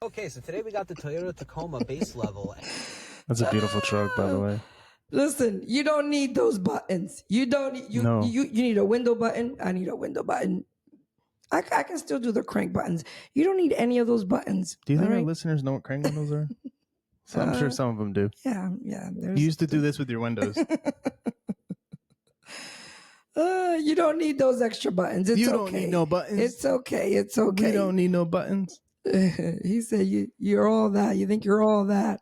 Okay, so today we got the Toyota Tacoma base level. That's a beautiful truck, by the way. Listen, you don't need those buttons. You don't need you No. you need a window button. I need a window button. I can still do the crank buttons. You don't need any of those buttons. Do you think all our right? listeners know what crank windows are? So I'm sure some of them do. Yeah. You used to do this with your windows. You don't need those extra buttons. It's You don't okay. need no buttons. It's okay. It's okay. We don't need no buttons. He said you're all that. You think you're all that.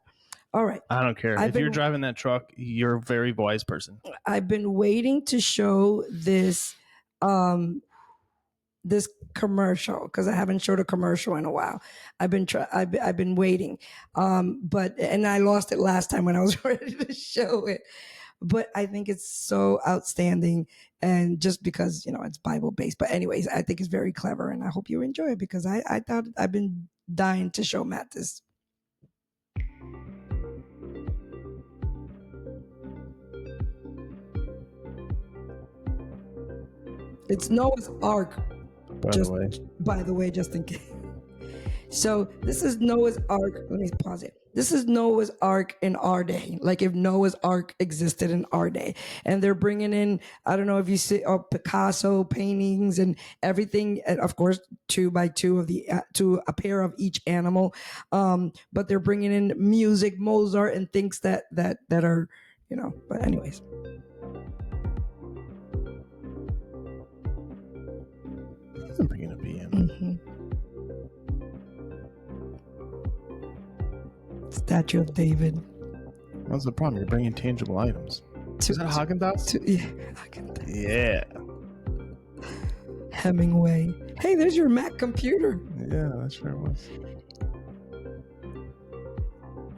All right. I don't care. I've If you're been- driving that truck, you're a very wise person. I've been waiting to show this this commercial because I haven't showed a commercial in a while. I've been waiting. But I lost it last time when I was ready to show it. But I think it's so outstanding, and just because it's Bible based. But anyways, I think it's very clever, and I hope you enjoy it because I thought I've been dying to show Matt this. It's Noah's Ark. By the way, just in case. So this is Noah's Ark. Let me pause it. This is Noah's Ark in our day. Like if Noah's Ark existed in our day. And they're bringing in, I don't know if you see Picasso paintings and everything. And of course, 2x2 of to a pair of each animal. But they're bringing in music, Mozart and things that are, but anyways. I'm bringing a BM. Mm-hmm. Statue of David. What's the problem? You're bringing tangible items. Is that Haagen-Dazs? Yeah, Haagen-Dazs. Yeah. Hemingway. Hey, there's your Mac computer. Yeah, that sure was.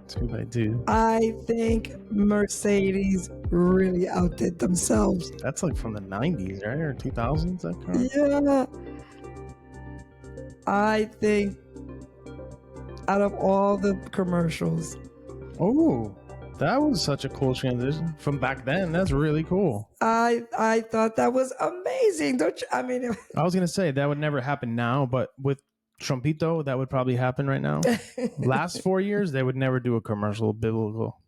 2x2. I think Mercedes really outdid themselves. That's like from the 90s, right? Or 2000s, that car? Yeah. I think out of all the commercials. Oh, that was such a cool transition from back then. That's really cool. I thought that was amazing. Don't you? I mean, I was going to say that would never happen now, but with Trumpito, that would probably happen right now. Last 4 years, they would never do a commercial biblical.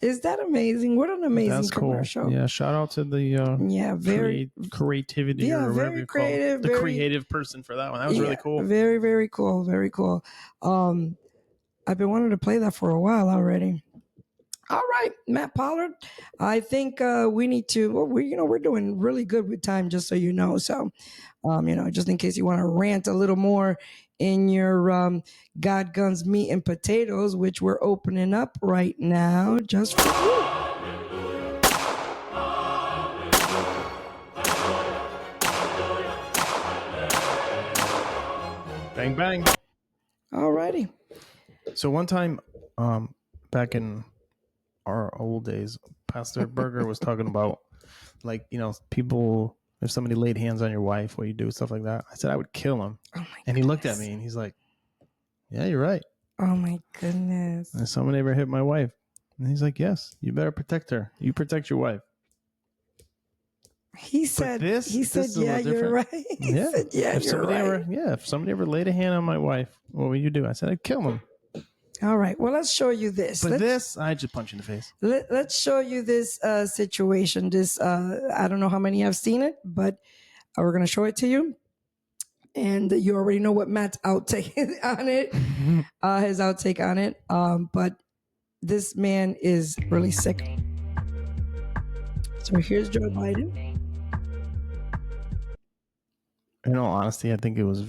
Is that amazing? What an amazing That's cool. commercial. Yeah, shout out to the very creativity or whatever you call it. The creative person for that one. That was really cool. Very, very cool. Very cool. I've been wanting to play that for a while already. All right, Matt Pollard. I think we need to. Well, we're doing really good with time, just so you know. So, just in case you want to rant a little more in your God Guns Meat and Potatoes, which we're opening up right now, just for you. Bang, bang. All righty. So one time, back in our old days, Pastor Berger was talking about, like, people, if somebody laid hands on your wife, what you do, stuff like that. I said I would kill him. Oh my and he looked at me and he's like, Yeah, you're right. Oh my goodness. Has someone ever hit my wife? And he's like, yes, you better protect her. You protect your wife. He said, this is a yeah, little you're different. right. Yeah. Said, yeah, if you're somebody right. if somebody ever laid a hand on my wife, what would you do? I said, I'd kill him. All right. Well, let's show you this. But I just punch in the face. Let's show you this situation. This, I don't know how many have seen it, but we're going to show it to you. And you already know what Matt's outtake on it, his outtake on it. But this man is really sick. So here's Joe Biden. In all honesty, I think it was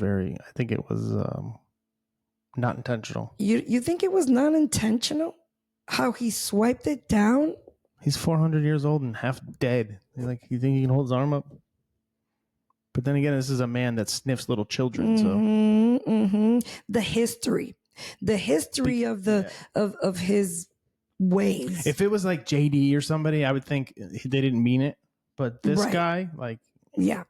not intentional. You think it was not intentional? How he swiped it down? He's 400 years old and half dead. You think he can hold his arm up? But then again, this is a man that sniffs little children. So the history of the of his ways. If it was like JD or somebody, I would think they didn't mean it. But this guy, yeah.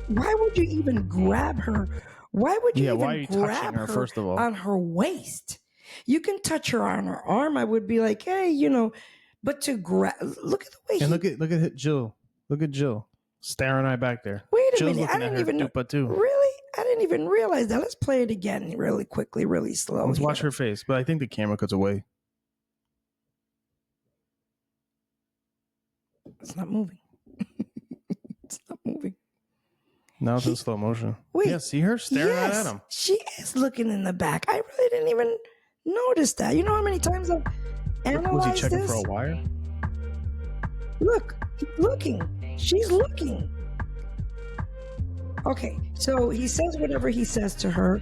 Why would you even grab her? Why would you even grab her, first of all, on her waist? You can touch her on her arm. I would be like, hey, but to grab, look at the way. And look at Jill. Look at Jill staring at back there. Wait a Jill's minute, I didn't even know. Too. Really, I didn't even realize that. Let's play it again, really quickly, really slow. Let's watch her face, but I think the camera cuts away. It's not moving. It's not moving. Now it's in slow motion. Wait, yeah, see her staring at him. She is looking in the back. I really didn't even notice that. You know how many times I've analyzed Was he checking this? for a wire? Look, he's looking. She's looking. Okay, so he says whatever he says to her,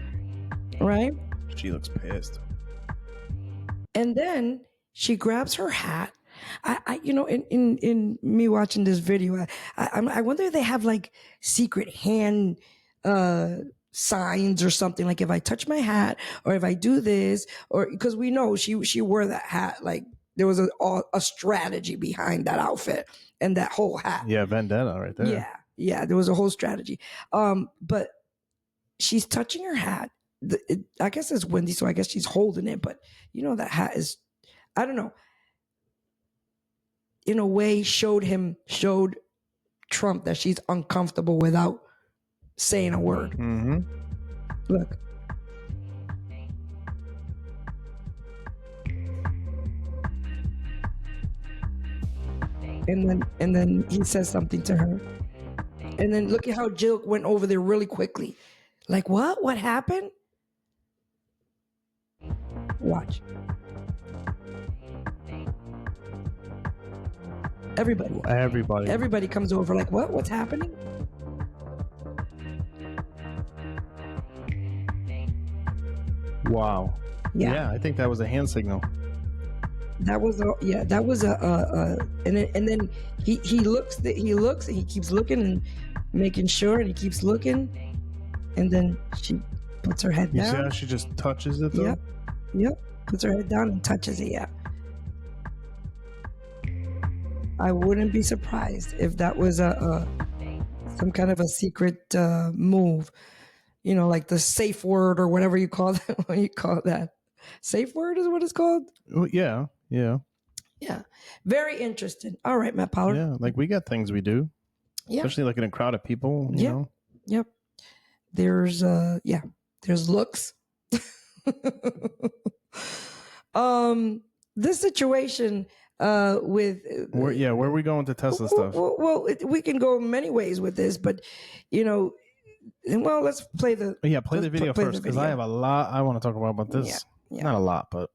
right? She looks pissed. And then she grabs her hat. In me watching this video, I wonder if they have like secret hand signs or something. Like if I touch my hat, or if I do this, or because we know she wore that hat. Like there was a strategy behind that outfit and that whole hat. Yeah, vendetta right there. Yeah, there was a whole strategy. But she's touching her hat. I guess it's windy, so I guess she's holding it. But that hat is, I don't know. In a way, showed Trump that she's uncomfortable without saying a word. Mm-hmm. Look. And then he says something to her. And then look at how Jill went over there really quickly. Like, what? What happened? Watch. Everybody comes over like, what? What's happening? Wow. Yeah, I think that was a hand signal. That was and then he looks and he keeps looking and making sure, and he keeps looking, and then she puts her head down. You see how she just touches it though? Yep. Puts her head down and touches it. Yeah. I wouldn't be surprised if that was some kind of a secret move, like the safe word or whatever you call that. What do you call that? Safe word is what it's called. Yeah. Very interesting. All right, Matt Pollard. Yeah, like we got things we do. Yeah. Especially like in a crowd of people. You know. Yep. There's looks. This situation. Where are we going to Tesla stuff? Well, we can go many ways with this, but let's play the play the video first, because I have a lot I want to talk about this. Yeah. Not a lot, but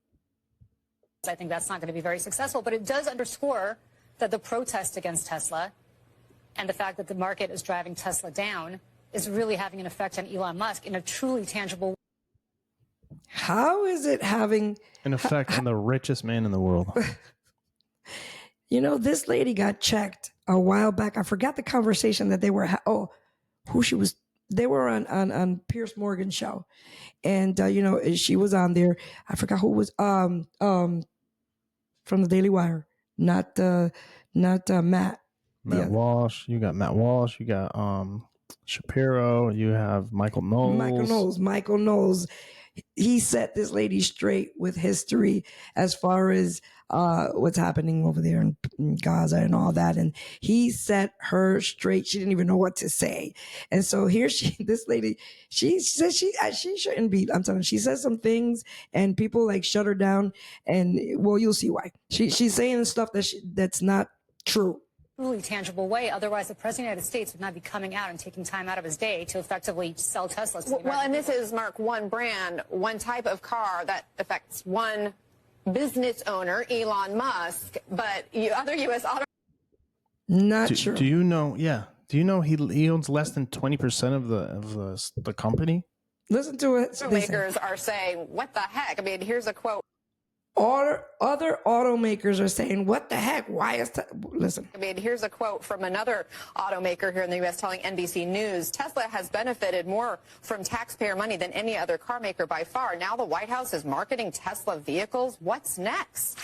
I think that's not going to be very successful, but it does underscore that the protest against Tesla and the fact that the market is driving Tesla down is really having an effect on Elon Musk in a truly tangible way. How is it having an effect on the richest man in the world? This lady got checked a while back. I forgot the conversation that they were. Who she was? They were on Piers Morgan's show, and she was on there. I forgot who was from the Daily Wire, not Matt. Matt Walsh. You got Matt Walsh. You got Shapiro. You have Michael Knowles. Michael Knowles. He set this lady straight with history as far as what's happening over there in Gaza and all that. And he set her straight. She didn't even know what to say. And so here this lady, she says she shouldn't be. I'm telling you, she says some things and people like shut her down. And well, you'll see why. She's saying stuff that's not true. Truly tangible way. Otherwise, the President of the United States would not be coming out and taking time out of his day to effectively sell Teslas. Well, and this is, Mark, one brand, one type of car that affects one business owner, Elon Musk, but other U.S. auto... Not true. Do you know, do you know he owns less than 20% of the company? Listen to it. Automakers are saying, what the heck? I mean, here's a quote. Other automakers are saying, what the heck? Why is that? Listen. I mean, here's a quote from another automaker here in the U.S. telling NBC News, Tesla has benefited more from taxpayer money than any other car maker by far. Now the White House is marketing Tesla vehicles. What's next?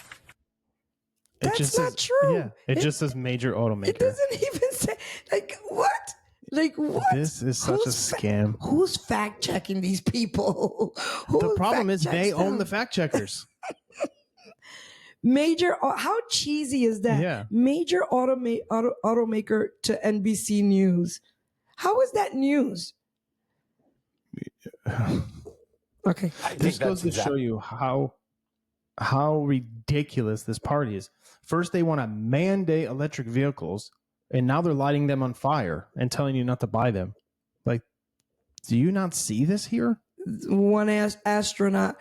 That's not true. Yeah, it just says major automaker. It doesn't even say, like, what? Like, what? This is such a scam. Who's fact checking these people? The problem is they own the fact checkers. How cheesy is that? Yeah. Major automaker to NBC News. How is that news? Okay. This goes to show you how ridiculous this party is. First, they want to mandate electric vehicles, and now they're lighting them on fire and telling you not to buy them. Like, do you not see this here? One astronaut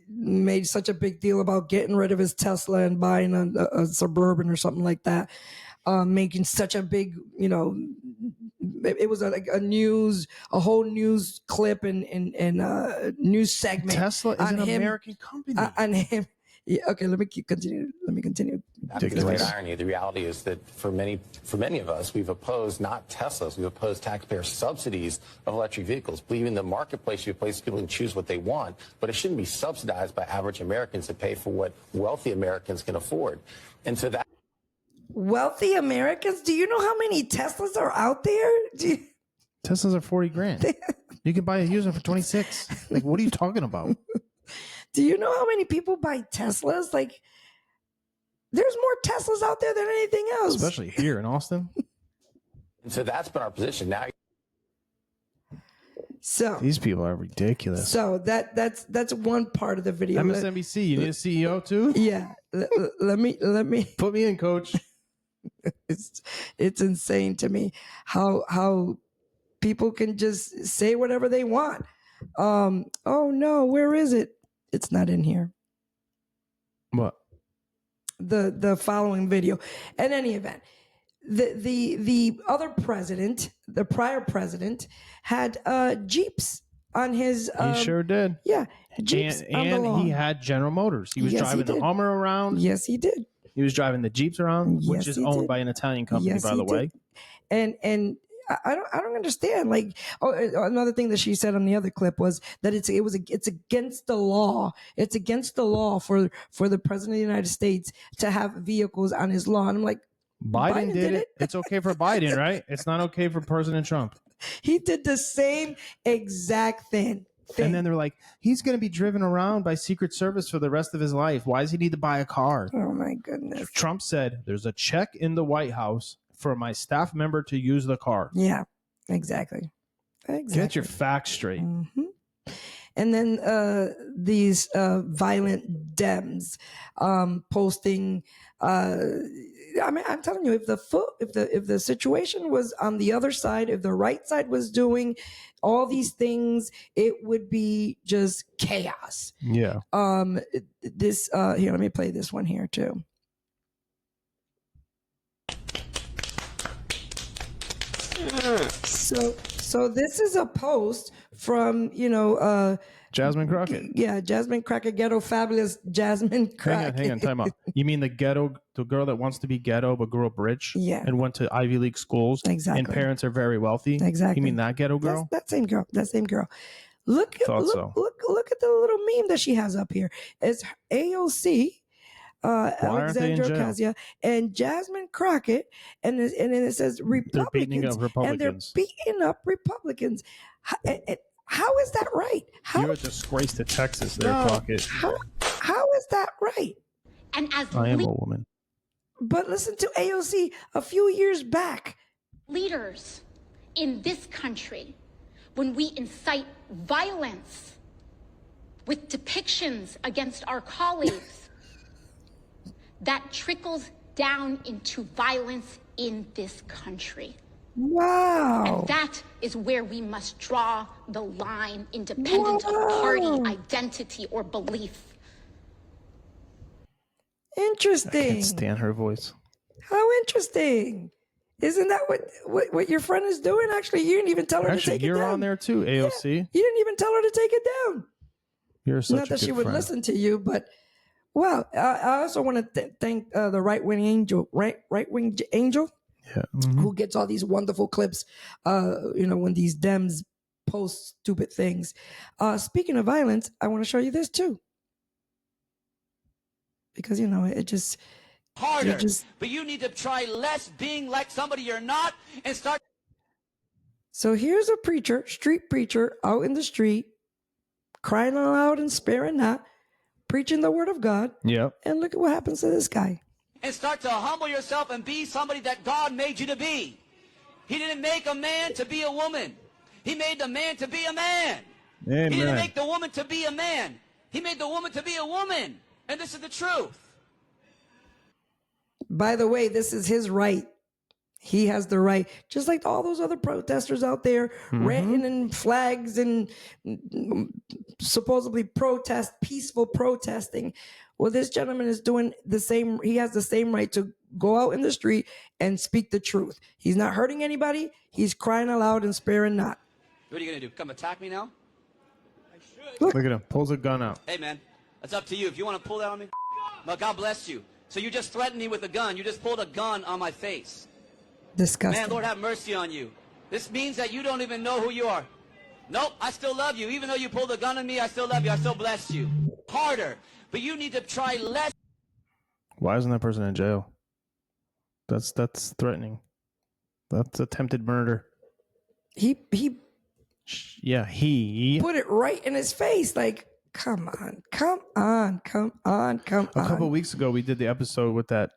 made such a big deal about getting rid of his Tesla and buying a Suburban or something like that, making such a big, it was a whole news clip and news segment. Tesla is an American company. On him. Yeah, okay, let me continue. The great irony. The reality is that for many of us, we've opposed not Teslas, we've opposed taxpayer subsidies of electric vehicles, believing the marketplace should be a place people can choose what they want, but it shouldn't be subsidized by average Americans to pay for what wealthy Americans can afford. And so that wealthy Americans, do you know how many Teslas are out there? Teslas are $40,000. You can buy a used one for 26. Like, what are you talking about? Do you know how many people buy Teslas? Like, there's more Teslas out there than anything else. Especially here in Austin. And so that's been our position. Now, so these people are ridiculous. So that's one part of the video. MSNBC, you need a CEO too? Yeah. Let me put me in, coach. It's insane to me how people can just say whatever they want. Oh no, where is it? It's not in here. What? The following video. In any event, the other president, the prior president, had Jeeps on his. He sure did. Yeah, Jeeps and he had General Motors. He was driving the Hummer around. Yes, he did. He was driving the Jeeps around, which is owned by an Italian company, by the way. And I don't understand. Like, another thing that she said on the other clip was that it's against the law. It's against the law for the president of the United States to have vehicles on his lawn. I'm like, Biden did it. It's okay for Biden, right? It's not okay for President Trump. He did the same exact thing. And then they're like, he's going to be driven around by Secret Service for the rest of his life. Why does he need to buy a car? Oh my goodness. Trump said, there's a check in the White House for my staff member to use the car. Yeah, exactly. Get your facts straight. Mm-hmm. And then these violent Dems posting. I mean, I'm telling you, if the situation was on the other side, if the right side was doing all these things, it would be just chaos. Yeah. This here, let me play this one here too. So this is a post from Jasmine Crockett. Yeah, Jasmine Crockett, ghetto fabulous Jasmine Crockett. Hang on, time out. You mean the girl that wants to be ghetto but grew up rich? Yeah. And went to Ivy League schools? Exactly. And parents are very wealthy? Exactly. You mean that ghetto girl? That same girl. Look at the little meme that she has up here. It's AOC aren't they in Alexandra jail? Ocasio and Jasmine Crockett, and then it says Republicans, They're beating up Republicans. and they're beating up Republicans. How is that right? You're a disgrace to Texas, there, No. Crockett. How is that right? And as I am a woman. But listen to AOC a few years back. leaders in this country, when we incite violence with depictions against our colleagues, that trickles down into violence in this country. Wow. And that is where we must draw the line, independent of party, identity, or belief. Interesting. I can't stand her voice. How interesting. Isn't that what your friend is doing? Actually, you didn't even tell her to take it down. You're on there too, AOC. Yeah, you didn't even tell her to take it down. You're such Not a that good she would friend. listen to you, but well, I also want to thank the right-wing angel, right-wing angel, who gets all these wonderful clips. When these Dems post stupid things. Speaking of violence, I want to show you this too, because it just harder. But you need to try less being like somebody you're not and start. So here's a preacher, street preacher, out in the street, crying aloud and sparing not, preaching the word of God. Yep. And look at what happens to this guy. And start to humble yourself and be somebody that God made you to be. He didn't make a man to be a woman. He made the man to be a man. Amen. He didn't make the woman to be a man. He made the woman to be a woman. And this is the truth. By the way, this is his right. He has the right, just like all those other protesters out there, ranting and flags and supposedly peaceful protesting. Well, this gentleman is doing the same. He has the same right to go out in the street and speak the truth. He's not hurting anybody. He's crying aloud and sparing not. What are you going to do? Come attack me now? Look at him. Pulls a gun out. Hey, man, it's up to you. If you want to pull that on me, well, God bless you. So you just threatened me with a gun. You just pulled a gun on my face. Disgusting. Man, Lord have mercy on you. This means that you don't even know who you are. Nope, I still love you. Even though you pulled a gun on me, I still love you. I still bless you. Harder. But you need to try less. Why isn't that person in jail? That's threatening. That's attempted murder. He he put it right in his face. Like, come on. A couple of weeks ago, we did the episode with that.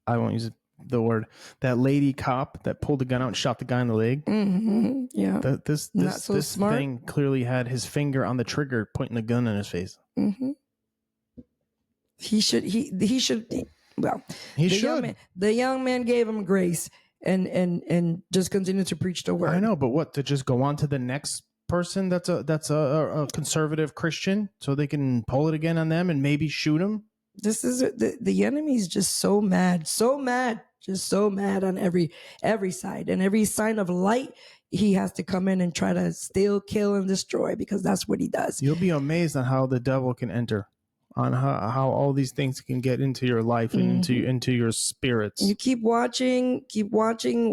I won't use the word. That lady cop that pulled the gun out and shot the guy in the leg. Mm-hmm. Yeah. This smart. thing clearly had his finger on the trigger, pointing the gun in his face. Mm-hmm. He should. Well, he should. The young man gave him grace and just continue to preach the word. I know, but what, to just go on to the next person that's a conservative Christian so they can pull it again on them and maybe shoot him? This is the enemy's just so mad, just so mad on every side, and every sign of light he has to come in and try to steal, kill, and destroy, because that's what he does. You'll be amazed on how the devil can enter, on how all these things can get into your life and into your spirits. You keep watching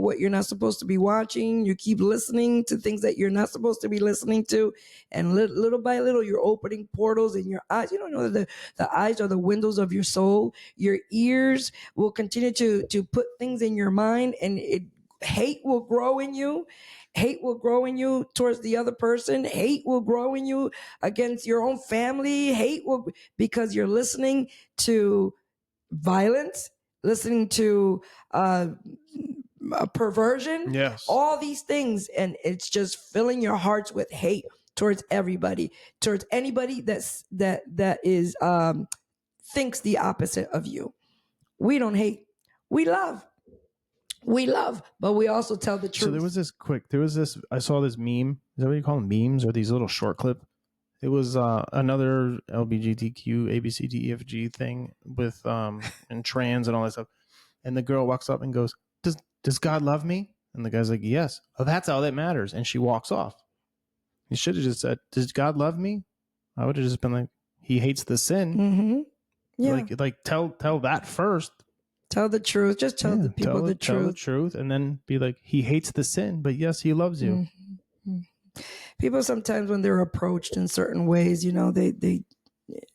what you're not supposed to be watching. You keep listening to things that you're not supposed to be listening to. And little by little, you're opening portals in your eyes. You don't know that the eyes are the windows of your soul. Your ears will continue to put things in your mind, and hate will grow in you. Hate will grow in you towards the other person. Hate will grow in you against your own family. Because you're listening to violence, listening to perversion. Yes. All these things. And it's just filling your hearts with hate towards everybody, towards anybody that is thinks the opposite of you. We don't hate. We love. But we also tell the truth. So there was this, I saw this meme. Is that what you call them, memes, or these little short clip? It was another LGBTQ, ABCDEFG thing with and trans and all that stuff. And the girl walks up and goes, does God love me? And the guy's like, yes. Oh, that's all that matters. And she walks off. He should have just said, does God love me? I would have just been like, he hates the sin. Mm-hmm. Yeah. Like tell that first. Tell the truth. Just tell the people the truth. Tell the truth, and then be like, he hates the sin, but yes, he loves you. Mm-hmm. People sometimes, when they're approached in certain ways, they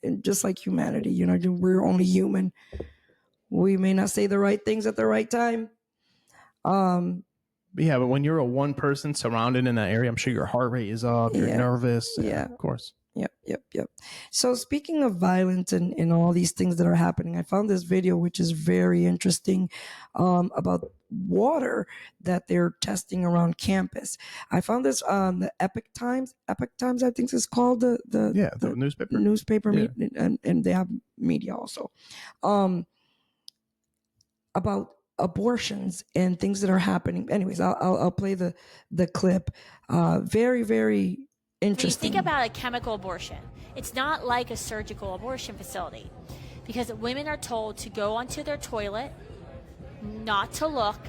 and just like humanity, you know, we're only human. We may not say the right things at the right time. Yeah, but when you're a one person surrounded in that area, I'm sure your heart rate is up. You're nervous. Yeah, of course. Yep. So speaking of violence and all these things that are happening, I found this video which is very interesting about water that they're testing around campus. I found this on the Epic Times, I think it's called the newspaper and they have media also. About abortions and things that are happening. Anyways, I'll play the clip. Very, very interesting. When you think about a chemical abortion, it's not like a surgical abortion facility, because women are told to go onto their toilet, not to look,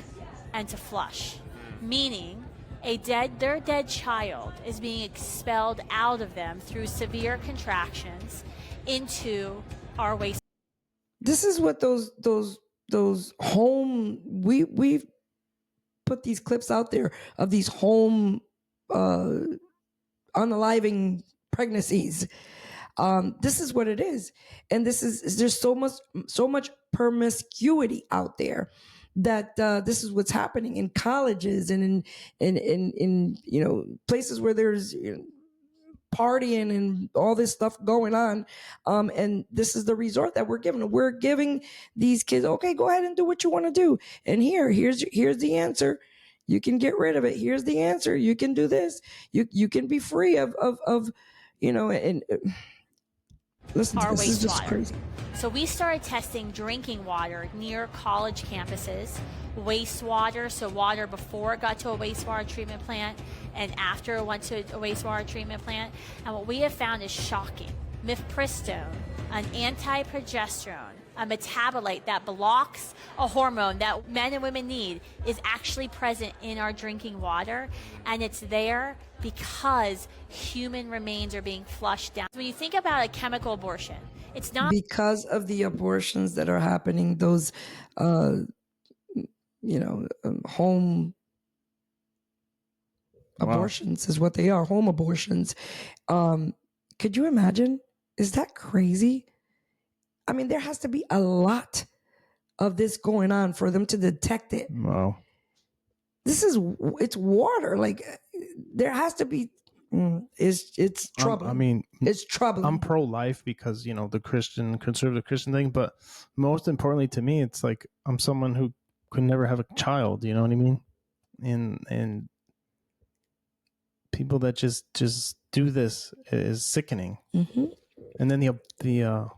and to flush. Meaning, their dead child is being expelled out of them through severe contractions into our waste. This is what those home, we've put these clips out there of these home unaliving pregnancies. This is what it is. And there's so much promiscuity out there that this is what's happening in colleges and in you know, places where there's, you know, partying and all this stuff going on, and this is the resort that we're giving these kids. Okay, go ahead and do what you want to do, and here's the answer. You can get rid of it. Here's the answer. You can do this. You can be free of you know, and listen, our this is just wastewater. crazy. So we started testing drinking water near college campuses, wastewater, so water before it got to a wastewater treatment plant and after it went to a wastewater treatment plant. And what we have found is shocking. Mifepristone, an anti-progesterone, a metabolite that blocks a hormone that men and women need, is actually present in our drinking water, and it's there because human remains are being flushed down. When you think about a chemical abortion, it's not because of the abortions that are happening, those you know, home abortions is what they are, home abortions. Could you imagine? Is that crazy? I mean, there has to be a lot of this going on for them to detect it. Wow. It's water. Like, there has to be, it's troubling. I mean, it's troubling. I'm pro-life because, you know, the conservative Christian thing, but most importantly to me, it's like, I'm someone who could never have a child, you know what I mean? And people that just do this is sickening. Mm-hmm. And then the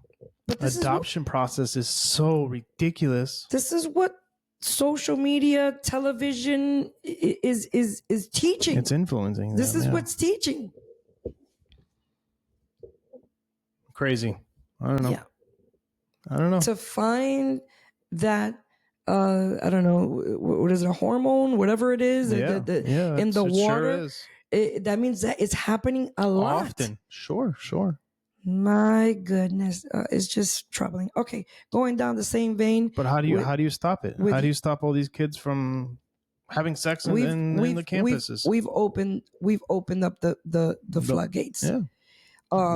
adoption process is so ridiculous. This is what social media, television is teaching. It's influencing. This is what's teaching. Crazy. I don't know. Yeah. I don't know. To find that, I don't know, what is it, a hormone, whatever it is, in the water, sure that means that it's happening a lot. Often. Sure. My goodness, it's just troubling. Okay, going down the same vein. But how do you stop it? How do you stop all these kids from having sex in the campuses? We've opened up the floodgates. Yeah,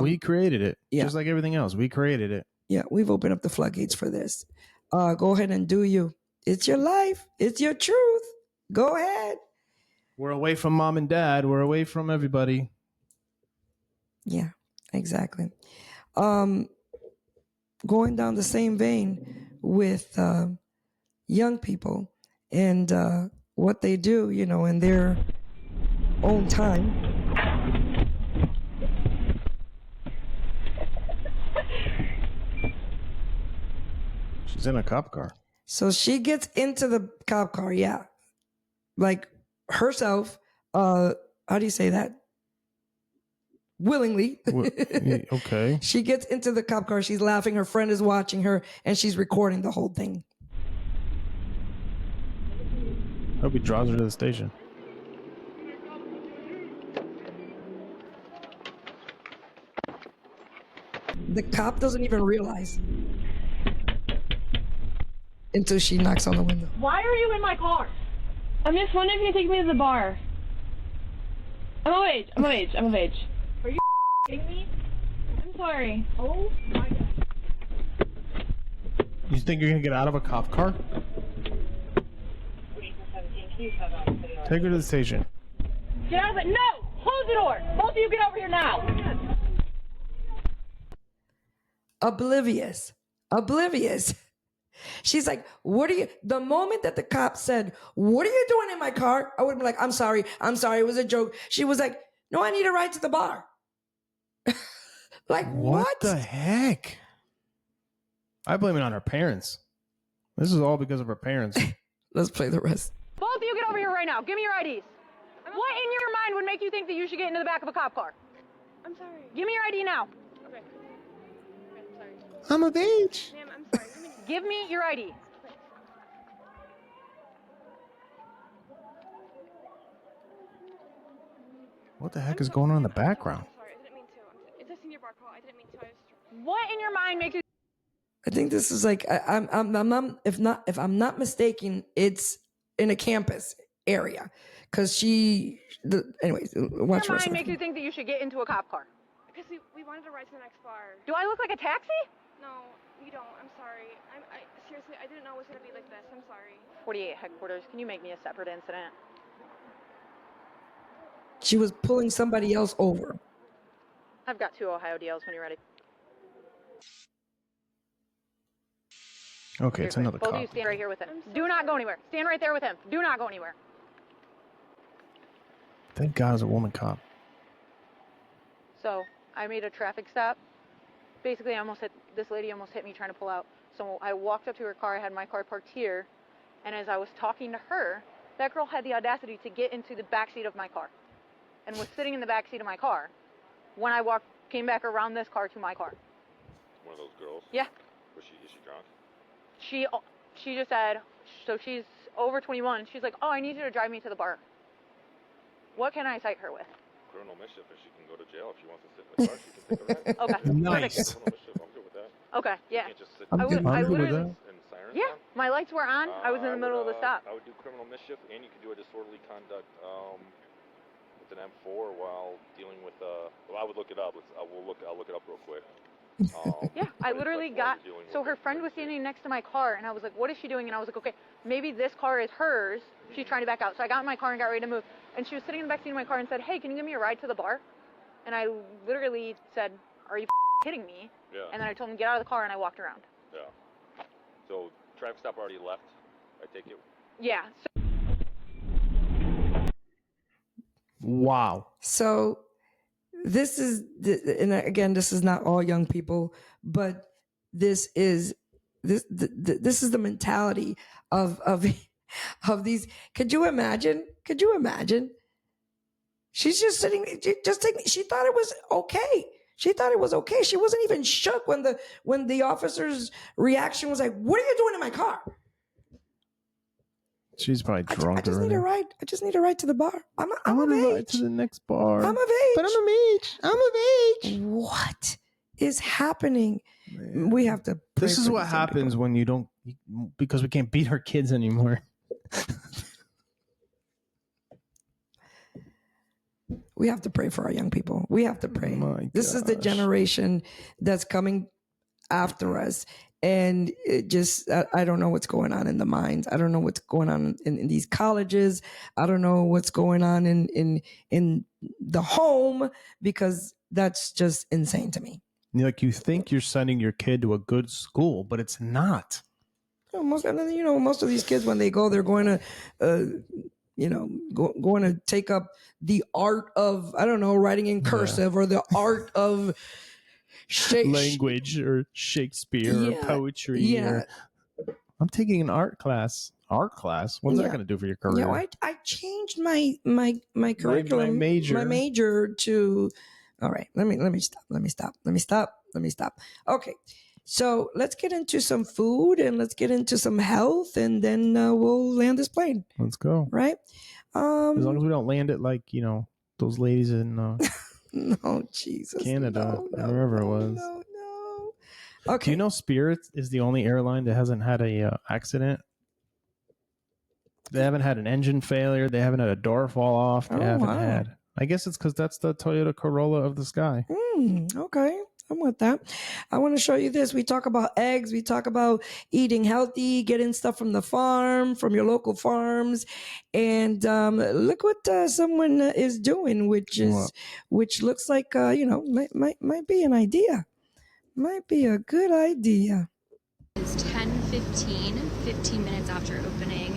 we created it. Just like everything else, we created it. Yeah, we've opened up the floodgates for this. Go ahead and do you. It's your life. It's your truth. Go ahead. We're away from mom and dad. We're away from everybody. Yeah. Exactly. Going down the same vein with young people and what they do, you know, in their own time. She's in a cop car. So she gets into the cop car, yeah. Like herself, how do you say that? Willingly. Okay. She gets into the cop car. She's laughing. Her friend is watching her, and she's recording the whole thing. Hope he draws her to the station. The cop doesn't even realize until she knocks on the window. Why are you in my car? I'm just wondering if you can take me to the bar. I'm of age. Are you kidding me? I'm sorry. Oh my God. You think you're gonna get out of a cop car? Take her to the station. Get out of it. No! Close the door. Both of you get over here now. Oblivious. She's like, what are you, the moment that the cop said, what are you doing in my car? I would be like, I'm sorry, it was a joke. She was like, no, I need a ride to the bar. Like, what? The heck? I blame it on her parents. This is all because of her parents. Let's play the rest. Both of you get over here right now. Give me your IDs. What in your mind would make you think that you should get into the back of a cop car? I'm sorry. Give me your ID now. Okay. Sorry. I'm of age. Ma'am, I'm sorry. Give me your ID. What the heck is going on in the background? I'm sorry. I didn't mean to. It's a senior bar call. I didn't mean to. What in your mind makes you? I think this is like, I'm not, if I'm not mistaken, it's in a campus area. Cause anyways, watch Your mind makes you think that you should get into a cop car. Because we wanted to ride to the next bar. Do I look like a taxi? No, you don't. I'm sorry. I seriously, I didn't know it was gonna be like this. I'm sorry. 48 headquarters. Can you make me a separate incident? She was pulling somebody else over. I've got 2 Ohio DLs when you're ready. Okay, it's another Both of you cop. stand right here with him. Do not go anywhere. Stand right there with him. Do not go anywhere. Thank God it's a woman cop. So I made a traffic stop. Basically, this lady almost hit me trying to pull out. So I walked up to her car. I had my car parked here. And as I was talking to her, that girl had the audacity to get into the backseat of my car and was sitting in the backseat of my car when I came back around this car to my car. One of those girls? Yeah. Is she drunk? She just said, so she's over 21. She's like, oh, I need you to drive me to the bar. What can I cite her with? Criminal mischief, and she can go to jail if she wants to sit in the car. She can take a ride. Okay. Nice. Criminal mischief, I'm good with that. Okay, yeah. You can't just sit I'm good with that. and sirens Yeah, on? my lights were on. I was in the middle of the stop. I would do criminal mischief, and you could do a disorderly conduct with an M4 while dealing with. Well, I would look it up. I'll look it up real quick. Yeah, I literally so her friend was standing next to my car, and I was like, what is she doing? And I was like, okay, maybe this car is hers. She's trying to back out. So I got in my car and got ready to move. And she was sitting in the backseat of my car and said, hey, can you give me a ride to the bar? And I literally said, are you kidding me? Yeah. And then I told him to get out of the car, and I walked around. Yeah. So traffic stop already left, I take it? Yeah. Wow. So this is, and again, this is not all young people, but this is the mentality of these. Could you imagine? She's just sitting, she thought it was okay. She thought it was okay. She wasn't even shook when the officer's reaction was like, what are you doing in my car? She's probably drunk I just already. need a ride. I just need a ride to the bar. I'm of age. Ride to the next bar. I'm of age. But I'm of age. I'm of age. What is happening? Man. We have to. This is what happens when you don't, because we can't beat our kids anymore. We have to pray for our young people. We have to pray. This is the generation that's coming after us. And it just, I don't know what's going on in the minds. I don't know what's going on in these colleges. I don't know what's going on in the home, because that's just insane to me. Like, you think you're sending your kid to a good school, but it's not. Most of these kids, when they go, they're going to, going to take up the art of, I don't know, writing in cursive, or the art of language, or Shakespeare, or poetry. Yeah. I'm taking an art class. What's that going to do for your career? Yeah, I changed my curriculum, my major to. All right, let me stop. Okay, so let's get into some food, and let's get into some health, and then we'll land this plane. Let's go. Right. As long as we don't land it like those ladies in no, Jesus, Canada, or wherever it was. No. Okay. Do you know Spirit is the only airline that hasn't had a accident? They haven't had an engine failure. They haven't had a door fall off. They haven't had. I guess it's because that's the Toyota Corolla of the sky. Okay. I'm with that. I want to show you this. We talk about eggs. We talk about eating healthy, getting stuff from the farm, from your local farms. And look what someone is doing, which looks like, might be an idea. Might be a good idea. It's 10:15, 15 minutes after opening.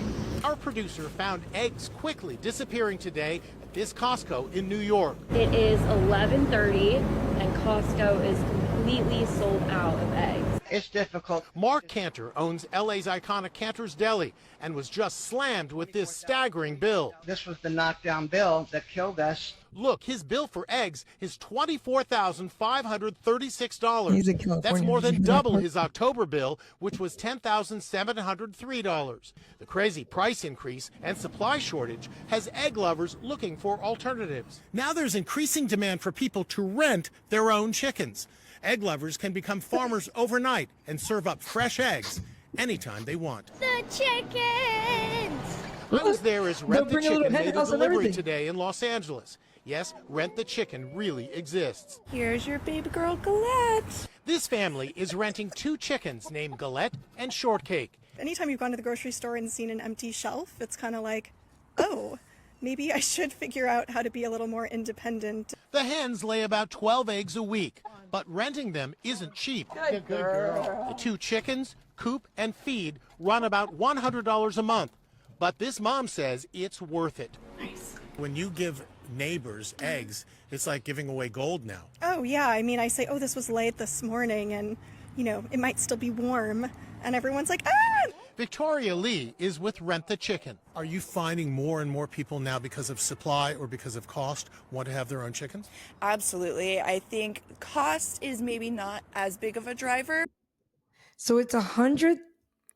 Our producer found eggs quickly disappearing today at this Costco in New York. It is 11:30 and Costco is completely sold out of eggs. It's difficult. Mark Cantor owns LA's iconic Cantor's Deli and was just slammed with this staggering bill. This was the knockdown bill that killed us. Look, his bill for eggs is $24,536. He's in California. That's more than double his October bill, which was $10,703. The crazy price increase and supply shortage has egg lovers looking for alternatives. Now there's increasing demand for people to rent their own chickens. Egg lovers can become farmers overnight and serve up fresh eggs anytime they want. The chickens! I was there as Rent the bring a little Chicken hen made a house and delivery everything. today in Los Angeles. Yes, Rent the Chicken really exists. Here's your baby girl Galette. This family is renting 2 chickens named Galette and Shortcake. Anytime you've gone to the grocery store and seen an empty shelf, it's kind of like, oh, maybe I should figure out how to be a little more independent. The hens lay about 12 eggs a week, but renting them isn't cheap. Good girl. The 2 chickens, coop, and feed run about $100 a month. But this mom says it's worth it. Nice. When you give neighbors eggs, it's like giving away gold now. Oh, yeah. I mean, I say, oh, this was laid this morning and, it might still be warm. And everyone's like, ah! Victoria Lee is with Rent the Chicken. Are you finding more and more people now, because of supply or because of cost, want to have their own chickens? Absolutely. I think cost is maybe not as big of a driver. So it's $100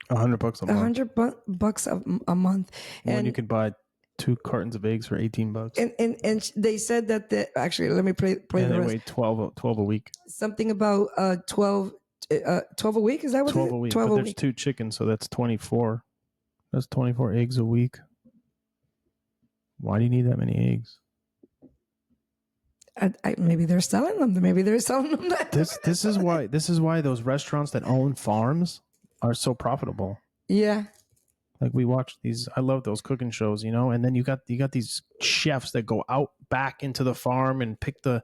$100 a month. $100 a month. When you could buy 2 cartons of eggs for $18. And they said that actually, let me play And the they rest. weigh 12 a week. Something about 12 a week. Is that what 12 it a is? week. 12 But a there's week. 2 chickens, so that's 24. That's 24 eggs a week. Why do you need that many eggs? Maybe they're selling them. Maybe they're selling them. This is why those restaurants that own farms are so profitable. Yeah. Like we watch these, I love those cooking shows, and then you got these chefs that go out back into the farm and pick the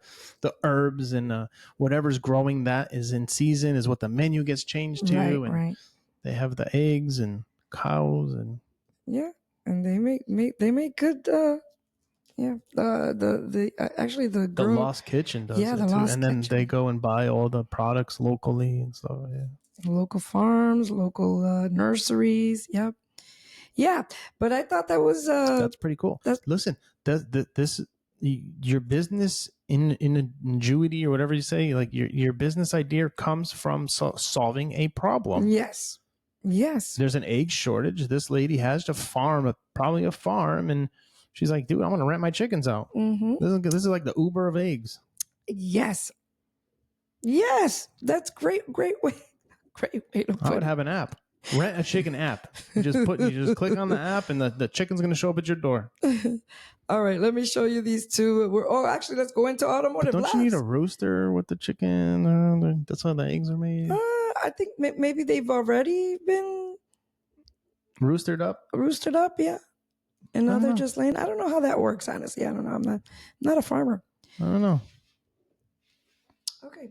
herbs and whatever's growing that is in season is what the menu gets changed to. Right. They have the eggs and cows and and they make good. Actually the the girl, Lost Kitchen does Yeah, it the too. Lost And then Kitchen. they go and buy all the products locally and stuff. Yeah. Local farms, local nurseries. Yep. Yeah, but I thought that was That's pretty cool. Listen, this your business ingenuity or whatever you say, like your business idea comes from solving a problem. Yes. There's an egg shortage. This lady has to farm, probably a farm, and she's like, dude, I want to rent my chickens out. Mm-hmm. This is like the Uber of eggs. Yes, that's great way. Great way to put I would it. have an app. Rent a chicken app. You just click on the app and the chicken's going to show up at your door. All right, let me show you these two. Actually, let's go into automotive. But don't blast. you need a rooster with the chicken? That's how the eggs are made. I think maybe they've already been Roostered up? Yeah. And now I don't they're know. just laying. I don't know how that works, honestly. I don't know. I'm not a farmer. I don't know. Okay.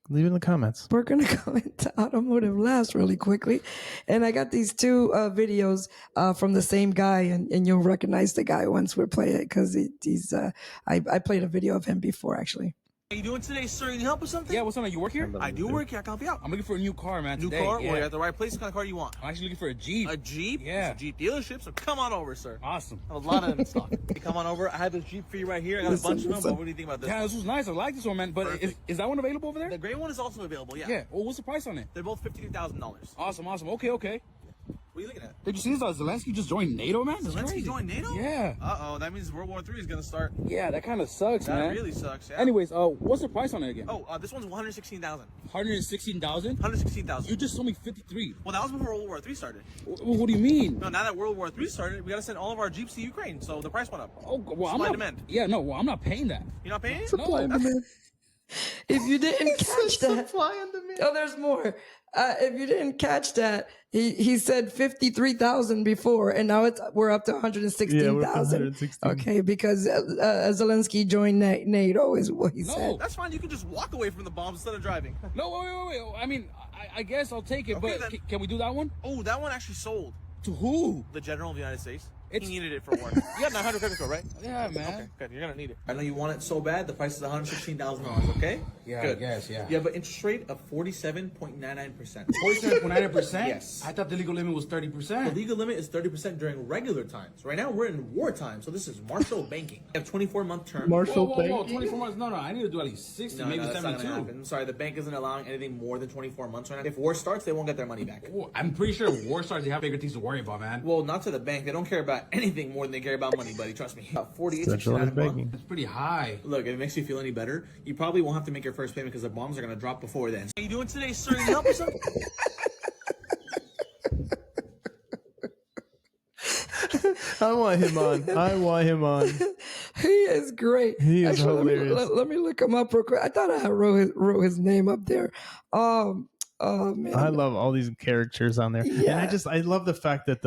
Leave it in the comments. We're going to go into automotive last really quickly. And I got these 2 videos from the same guy, and you'll recognize the guy once we play it because he's I played a video of him before, actually. How you doing today, sir? You need help with something? Yeah, what's on? You work here? I do work here. I can help you out. I'm looking for a new car, man. New car? Yeah. Well, you're at the right place. What kind of car do you want? I'm actually looking for a Jeep. A Jeep? Yeah. It's a Jeep dealership, so come on over, sir. Awesome. I have a lot of them in stock. Hey, come on over. I have this Jeep for you right here. I got a bunch of them, but what do you think about this? Yeah, this was nice. I like this one, man. But is that one available over there? The gray one is also available, yeah. Yeah. Well, what's the price on it? They're both $52,000. Awesome. Okay. What are you looking at? Did you see this? Zelensky just joined NATO, man? Zelensky joined NATO? Yeah. Uh-oh, that means World War III is going to start. Yeah, that kind of sucks, man. That really sucks, yeah. Anyways, what's the price on it again? Oh, this one's $116,000. $116,000? $116,000. You just told me 53. Well, that was before World War III started. What do you mean? No, now that World War III started, we got to send all of our Jeeps to Ukraine, so the price went up. Oh, well, Supply demand. Yeah, no, well, I'm not paying that. You're not paying it? No. If you didn't catch that, oh, there's more. If you didn't catch that, he said 53,000 before, and now we're up to 116,000. Okay, because Zelensky joined NATO is what he said. That's fine. You can just walk away from the bombs instead of driving. No, wait. I mean, I guess I'll take it, Okay, but then. can we do that one? Oh, that one actually sold. To who? The General of the United States. He needed it for work. You have 900 credit score, right? Yeah, man. Okay, good. You're gonna need it. I know you want it so bad. The price is $116,000. Okay. Yeah, Good. I guess, yeah. You have an interest rate of 47.99%. 47.9%? Yes. I thought the legal limit was 30%. The legal limit is 30% during regular times. Right now we're in wartime, so this is martial banking. You have 24-month term. Whoa, 24 months? No, I need to do at least 60, maybe that's not 72. gonna happen. Sorry, the bank isn't allowing anything more than 24 months right now. If war starts, they won't get their money back. Well, I'm pretty sure if war starts, they have bigger things to worry about, man. Well, not to the bank. They don't care about anything more than they care about money, buddy. Trust me. About 48 Centralized a month. banking. That's pretty high. Look, if it makes you feel any better, you probably won't have to make your first payment because the bombs are going to drop before then. How you doing today, sir? You help or something? I want him on. He is great. He is Actually, hilarious. Let me look him up real quick. I thought I wrote his name up there. Oh man, I love all these characters on there, Yeah. and I love the fact that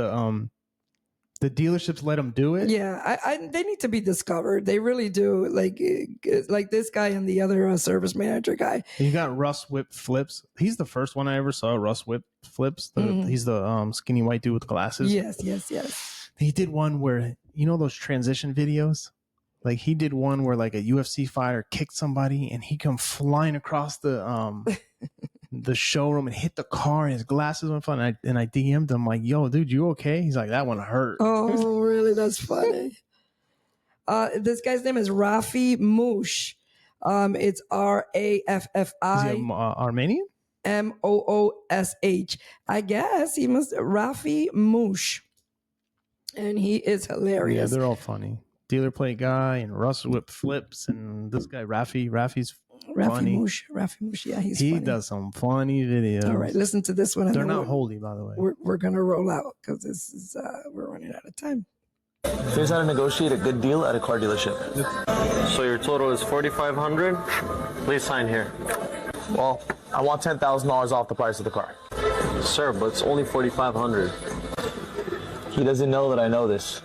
the dealerships let them do it. Yeah, they need to be discovered. They really do. Like this guy and the other service manager guy. And you got Russ Whip Flips. He's the first one I ever saw. Russ Whip Flips. He's the skinny white dude with glasses. Yes. He did one where, you know, those transition videos. Like he did one where like a UFC fighter kicked somebody and he come flying across the the showroom and hit the car and his glasses went flying. And I DM'd him like, "Yo, dude, you okay?" He's like, "That one hurt." Oh, really? That's funny. This guy's name is Rafi Moosh. It's RAFFI. Is he Armenian? MOOSH. I guess he must Rafi Moosh. And he is hilarious. Yeah, they're all funny. Dealer plate guy and Russ Whip Flips and this guy Rafi's funny. Rafi Moosh, yeah, he funny. does some funny videos. All right, listen to this one. and They're then not holy, by the way. We're gonna roll out because this is we're running out of time. Here's how to negotiate a good deal at a car dealership. So your total is $4,500. Please sign here. Well, I want $10,000 off the price of the car. Sir, but it's only $4,500. He doesn't know that I know this.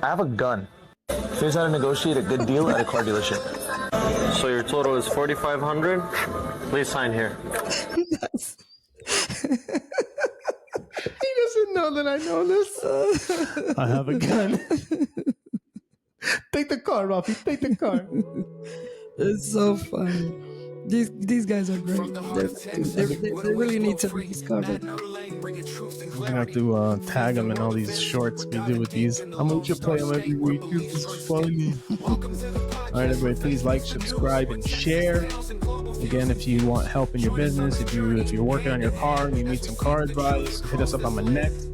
I have a gun. Here's how to negotiate a good deal at a car dealership. So your total is $4,500. Please sign here. He doesn't know that I know this. I have a gun. Take the car, Rafi. Take the car. It's so funny. These guys are great. They really need to be discovered. We're gonna have to tag them in all these shorts we do with these. I'm gonna play them every week. This is funny. All right, everybody, please like, subscribe, and share. Again, if you want help in your business, if you're working on your car and you need some car advice, hit us up on Minnect.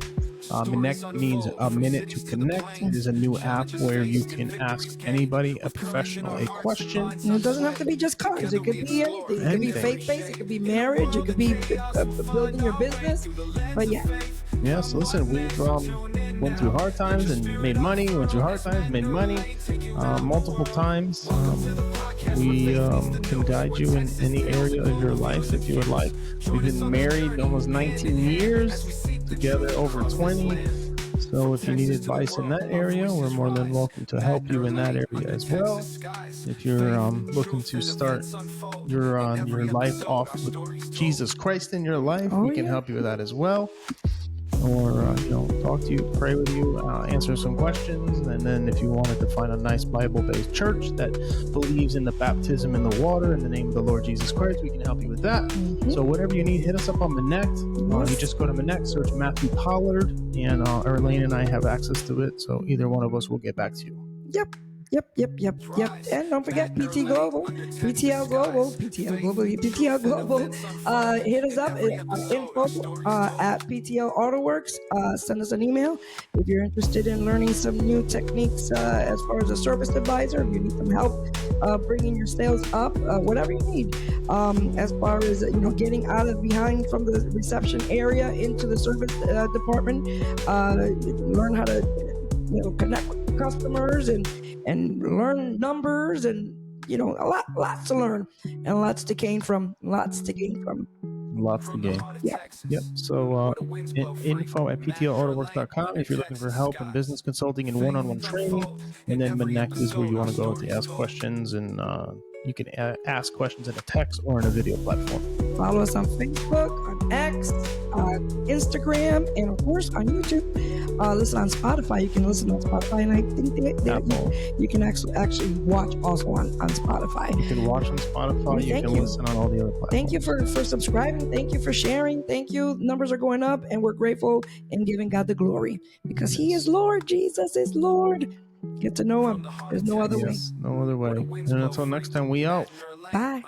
Minnect means a minute to connect. It is a new app where you can ask anybody, a professional, a question. And it doesn't have to be just cars. It could be anything. It could be faith-based. It could be marriage. It could be building your business. But yeah. Yeah, so listen, we've went through hard times and made money, went through hard times, made money multiple times. We can guide you in any area of your life if you would like. We've been married almost 19 years, together over 20. So if you need advice in that area, we're more than welcome to help you in that area as well. If you're looking to start your life off with Jesus Christ in your life, we can help you with that as well. Or talk to you, pray with you, answer some questions, and then if you wanted to find a nice Bible-based church that believes in the baptism in the water in the name of the Lord Jesus Christ, we can help you with that. So whatever you need, hit us up on Minnect. You just go to Minnect, search Matthew Pollard, and Irlanne and I have access to it. So either one of us will get back to you. Yep. And don't forget PTL Global. Hit us up info at PTL AutoWorks. Send us an email if you're interested in learning some new techniques as far as a service advisor. If you need some help bringing your sales up, whatever you need. As far as getting out of behind from the reception area into the service department, learn how to connect with customers and learn numbers and lots to learn and lots to gain from. Lots to gain. Yep. So info at ptlautoworks.com if you're looking for help in business consulting and one-on-one training. And then Minnect is where you want to go to ask questions, and you can ask questions in a text or in a video platform. Follow us on Facebook, on X, on Instagram, and of course on YouTube. Listen on Spotify. You can listen on Spotify, and I think you can actually watch also on Spotify. You can watch on Spotify. You can listen on all the other platforms. Thank you for subscribing. Thank you for sharing. Thank you. Numbers are going up, and we're grateful and giving God the glory because He is Lord. Jesus is Lord. Get to know Him. There's no other way. No other way. And until next time, we out. Bye.